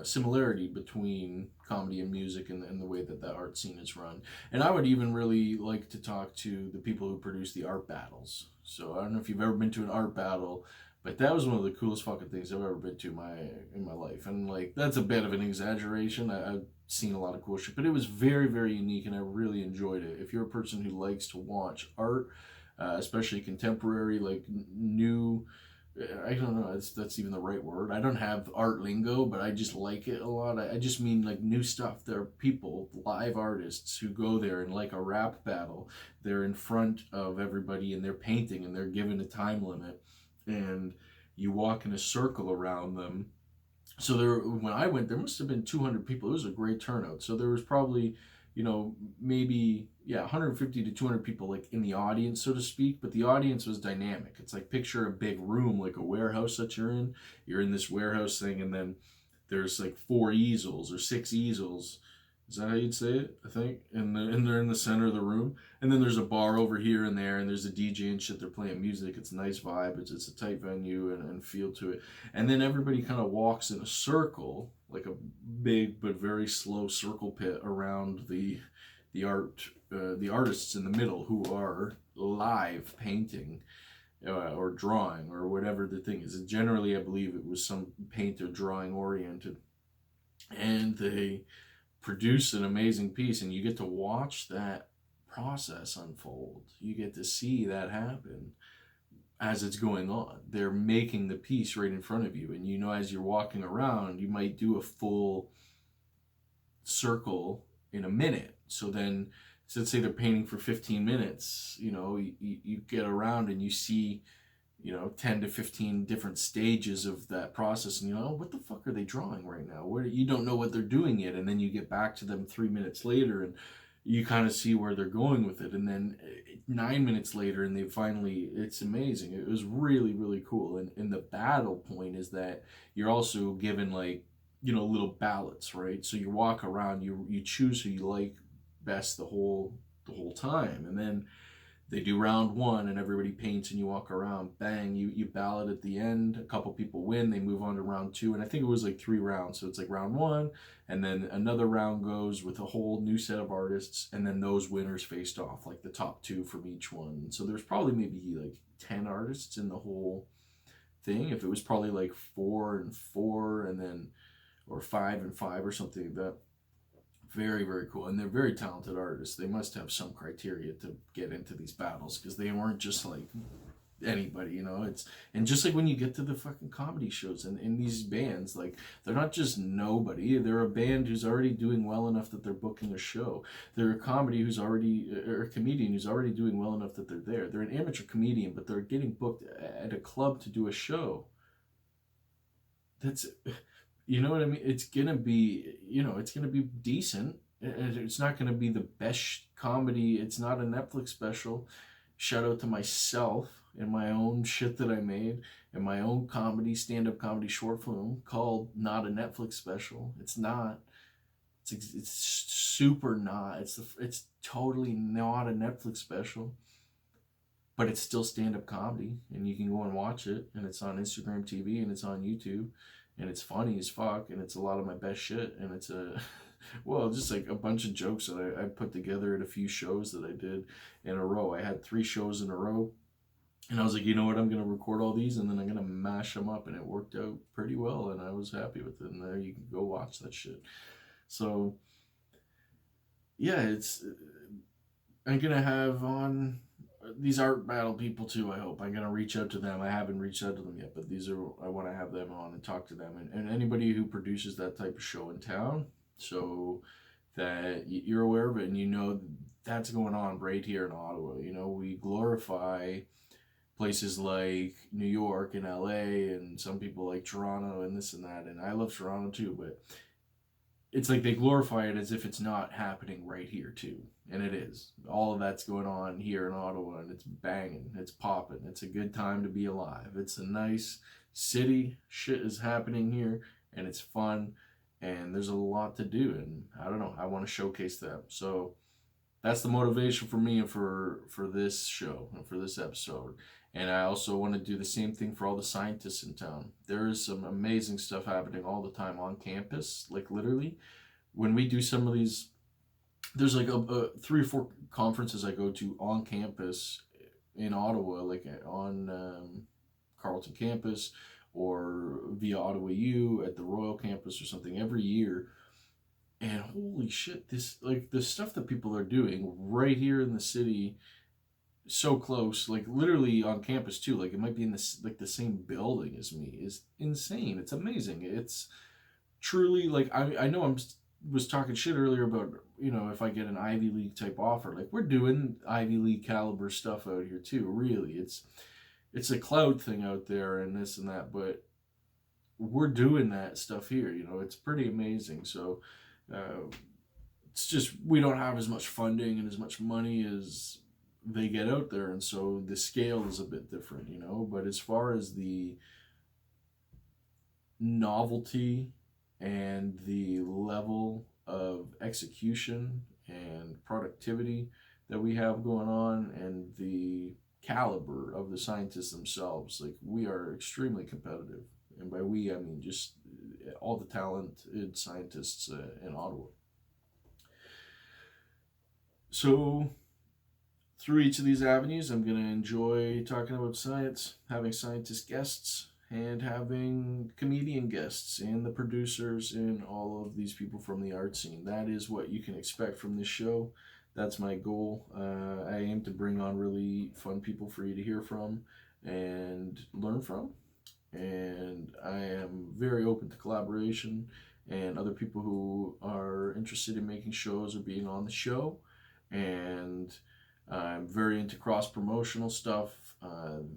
similarity between comedy and music and the way that the art scene is run. And I would even really like to talk to the people who produce the art battles. So I don't know if you've ever been to an art battle, but that was one of the coolest fucking things I've ever been to in my life. And like, that's a bit of an exaggeration. I've seen a lot of cool shit, but it was very, very unique, and I really enjoyed it. If you're a person who likes to watch art, especially contemporary, like new, I don't know. That's even the right word. I don't have art lingo, but I just like it a lot. I just mean like new stuff. There are people, live artists, who go there and like a rap battle. They're in front of everybody and they're painting and they're given a time limit, and you walk in a circle around them. So there, when I went, there must have been 200 people. It was a great turnout. So there was probably, maybe 150 to 200 people like in the audience, so to speak. But the audience was dynamic. It's like, picture a big room, like a warehouse that you're in. You're in this warehouse thing, and then there's like 4 easels or 6 easels. Is that how you'd say it? I think. And they're in the center of the room. And then there's a bar over here and there, and there's a DJ and shit. They're playing music. It's a nice vibe. It's a tight venue and feel to it. And then everybody kind of walks in a circle, like a big but very slow circle pit around the artists in the middle, who are live painting or drawing or whatever the thing is. And generally, I believe it was some paint or drawing oriented. And they produce an amazing piece, and you get to watch that process unfold. You get to see that happen as it's going on. They're making the piece right in front of you, and as you're walking around, you might do a full circle in a minute. So then, let's say they're painting for 15 minutes, you get around and you see 10 to 15 different stages of that process, and what the fuck are they drawing right now? You don't know what they're doing yet, and then you get back to them 3 minutes later, and you kind of see where they're going with it, and then 9 minutes later, and it's amazing. It was really, really cool. And the battle point is that you're also given like little ballots, right? So you walk around, you choose who you like best the whole time, and then they do round 1, and everybody paints, and you walk around, bang, you ballot at the end. A couple people win, they move on to round 2, and I think it was like 3 rounds. So it's like round 1, and then another round goes with a whole new set of artists, and then those winners faced off, like the top 2 from each one. So there's probably maybe like 10 artists in the whole thing. If it was probably like 4 and 4, and then, or 5 and 5 or something like that. Very, very cool. And they're very talented artists. They must have some criteria to get into these battles, because they weren't just like anybody, and just like when you get to the fucking comedy shows and in these bands, like, they're not just nobody. They're a band who's already doing well enough that they're booking a show. They're a comedian who's already doing well enough that they're there. They're an amateur comedian, but they're getting booked at a club to do a show. That's, you know what I mean? It's gonna be, decent. It's not gonna be the best comedy. It's not a Netflix special. Shout out to myself and my own shit that I made, and my own stand-up comedy short film called Not a Netflix Special. It's not. It's super not. It's totally not a Netflix special, but it's still stand-up comedy, and you can go and watch it, and it's on Instagram TV, and it's on YouTube. And it's funny as fuck, and it's a lot of my best shit, and it's just like a bunch of jokes that I put together at a few shows that I did in a row. I had 3 shows in a row, and I was like, you know what, I'm going to record all these, and then I'm going to mash them up, and it worked out pretty well, and I was happy with it, and there you can go watch that shit. So, yeah, I'm going to have on these art battle people too. I hope I'm gonna reach out to them. I haven't reached out to them yet, but I want to have them on and talk to them, and anybody who produces that type of show in town, so that you're aware of it, and that's going on right here in Ottawa. We glorify places like New York and LA, and some people like Toronto and this and that, and I love Toronto too, but it's like they glorify it as if it's not happening right here too. And it is. All of that's going on here in Ottawa, and it's banging, it's popping. It's a good time to be alive. It's a nice city. Shit is happening here, and it's fun, and there's a lot to do, and I don't know, I want to showcase that. So that's the motivation for me and for this show and for this episode. And I also want to do the same thing for all the scientists in town. There is some amazing stuff happening all the time on campus. Like literally, when we do some of these, there's like a 3 or 4 conferences I go to on campus in Ottawa, like on Carleton campus or via Ottawa U at the Royal campus or something every year. And holy shit, this like the stuff that people are doing right here in the city, so close, like literally on campus too. Like it might be in this like the same building as me, is insane. It's amazing. It's truly like I know was talking shit earlier about, if I get an Ivy League type offer, like we're doing Ivy League caliber stuff out here too. Really, it's a cloud thing out there and this and that, but we're doing that stuff here. It's pretty amazing. So uh, it's just we don't have as much funding and as much money as they get out there, and so the scale is a bit different. But as far as the novelty and the level of execution and productivity that we have going on and the caliber of the scientists themselves, like we are extremely competitive. And by we, I mean just all the talented scientists in Ottawa. So through each of these avenues, I'm going to enjoy talking about science, having scientist guests, and having comedian guests and the producers and all of these people from the art scene. That is what you can expect from this show. That's my goal. I aim to bring on really fun people for you to hear from and learn from. And I am very open to collaboration and other people who are interested in making shows or being on the show. And I'm very into cross-promotional stuff.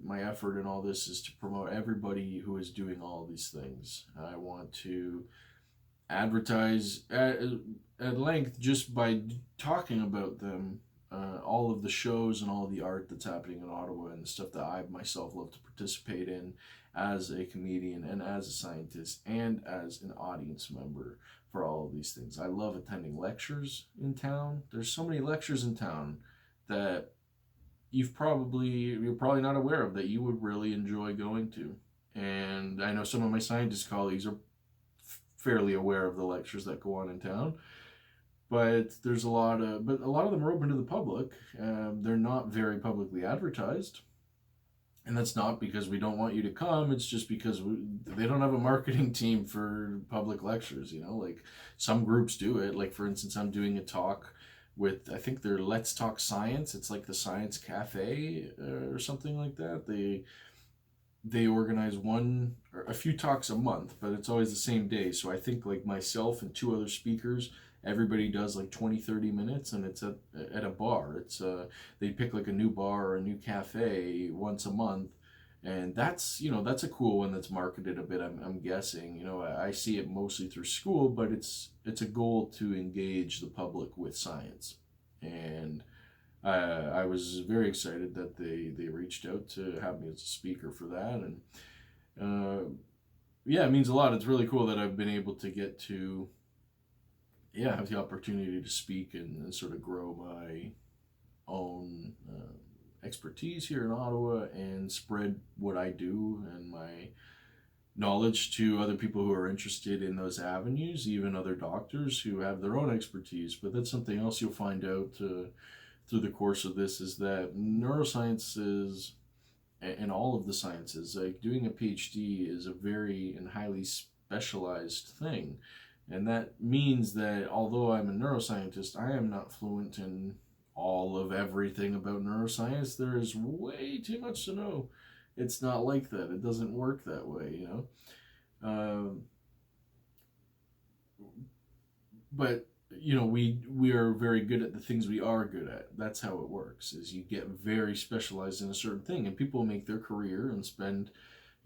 My effort in all this is to promote everybody who is doing all these things. I want to advertise at length just by talking about them, all of the shows and all of the art that's happening in Ottawa and the stuff that I myself love to participate in as a comedian and as a scientist and as an audience member for all of these things. I love attending lectures in town. There's so many lectures in town that you're probably not aware of that you would really enjoy going to. And I know some of my scientist colleagues are fairly aware of the lectures that go on in town, but there's a lot of them are open to the public. They're not very publicly advertised, and that's not because we don't want you to come. It's just because they don't have a marketing team for public lectures. Like some groups do it. Like for instance, I'm doing a talk with, I think they're Let's Talk Science. It's like the Science Cafe or something like that. They organize one or a few talks a month, but it's always the same day. So I think like myself and 2 other speakers, everybody does like 20-30 minutes, and it's at a bar. It's they pick like a new bar or a new cafe once a month. And that's a cool one that's marketed a bit. I'm guessing. I see it mostly through school, but it's a goal to engage the public with science. And I was very excited that they reached out to have me as a speaker for that. And yeah, it means a lot. It's really cool that I've been able to get to have the opportunity to speak and sort of grow my own expertise here in Ottawa and spread what I do and my knowledge to other people who are interested in those avenues, even other doctors who have their own expertise. But that's something else you'll find out through the course of this, is that neuroscience is, and all of the sciences, like doing a PhD is a very and highly specialized thing. And that means that although I'm a neuroscientist, I am not fluent in all of everything about neuroscience. There is way too much to know. It's not like that. It doesn't work that way, But we are very good at the things we are good at. That's how it works. Is you get very specialized in a certain thing, and people make their career and spend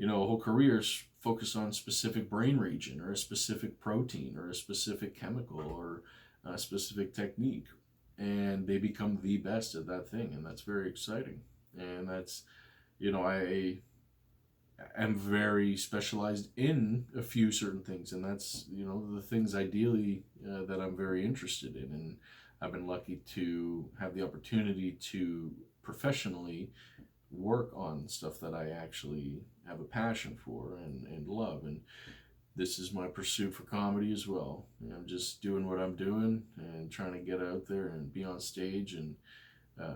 a whole career focused on a specific brain region or a specific protein or a specific chemical or a specific technique, and they become the best at that thing, and that's very exciting. And that's I am very specialized in a few certain things, and that's the things ideally that I'm very interested in. And I've been lucky to have the opportunity to professionally work on stuff that I actually have a passion for and love. And this is my pursuit for comedy as well. I'm just doing what I'm doing and trying to get out there and be on stage and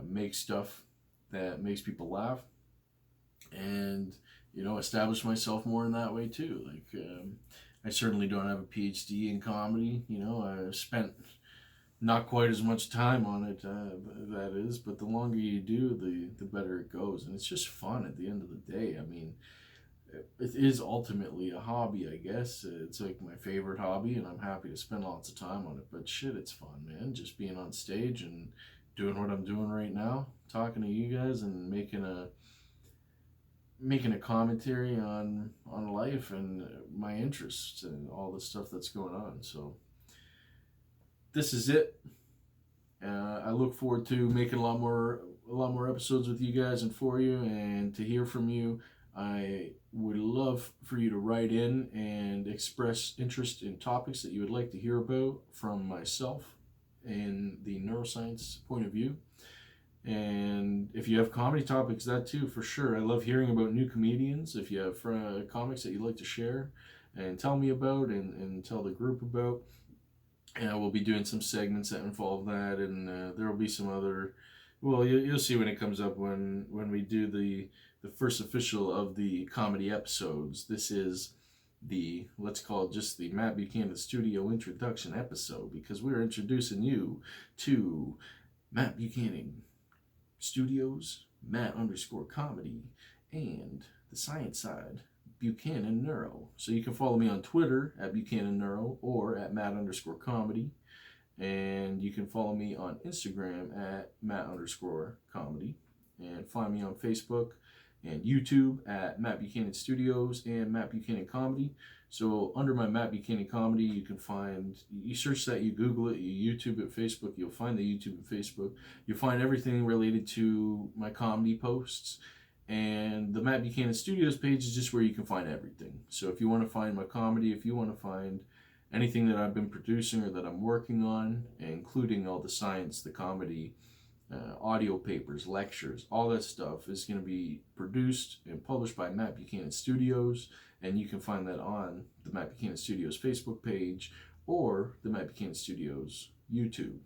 make stuff that makes people laugh, and establish myself more in that way too. I certainly don't have a PhD in comedy. I've spent not quite as much time on it, that is, but the longer you do, the better it goes, and it's just fun at the end of the day. I mean, it is ultimately a hobby, I guess. It's like my favorite hobby, and I'm happy to spend lots of time on it. But shit, it's fun, man. Just being on stage and doing what I'm doing right now, talking to you guys and making a commentary on life and my interests and all the stuff that's going on. So this is it. I look forward to making a lot more episodes with you guys and for you, and to hear from you. I would love for you to write in and express interest in topics that you would like to hear about from myself in the neuroscience point of view. And if you have comedy topics, that too, for sure. I love hearing about new comedians. If you have comics that you'd like to share and tell me about and tell the group about, and we'll be doing some segments that involve that, and there will be some other, well, you'll see when it comes up when we do the first official of the comedy episodes. This is let's call it just the Matt Buchanan Studio introduction episode, because we're introducing you to Matt Buchanan Studios, Matt_comedy, and the science side, Buchanan Neuro. So you can follow me on Twitter at Buchanan Neuro or at Matt_comedy. And you can follow me on Instagram at Matt_comedy. And find me on Facebook and YouTube at Matt Buchanan Studios and Matt Buchanan Comedy. So under my Matt Buchanan Comedy, you can find, you search that, you Google it, you YouTube it, Facebook, you'll find the YouTube and Facebook. You'll find everything related to my comedy posts. And the Matt Buchanan Studios page is just where you can find everything. So if you want to find my comedy, if you want to find anything that I've been producing or that I'm working on, including all the science, the comedy, audio papers, lectures, all that stuff is going to be produced and published by Matt Buchanan Studios, and you can find that on the Matt Buchanan Studios Facebook page or the Matt Buchanan Studios YouTube.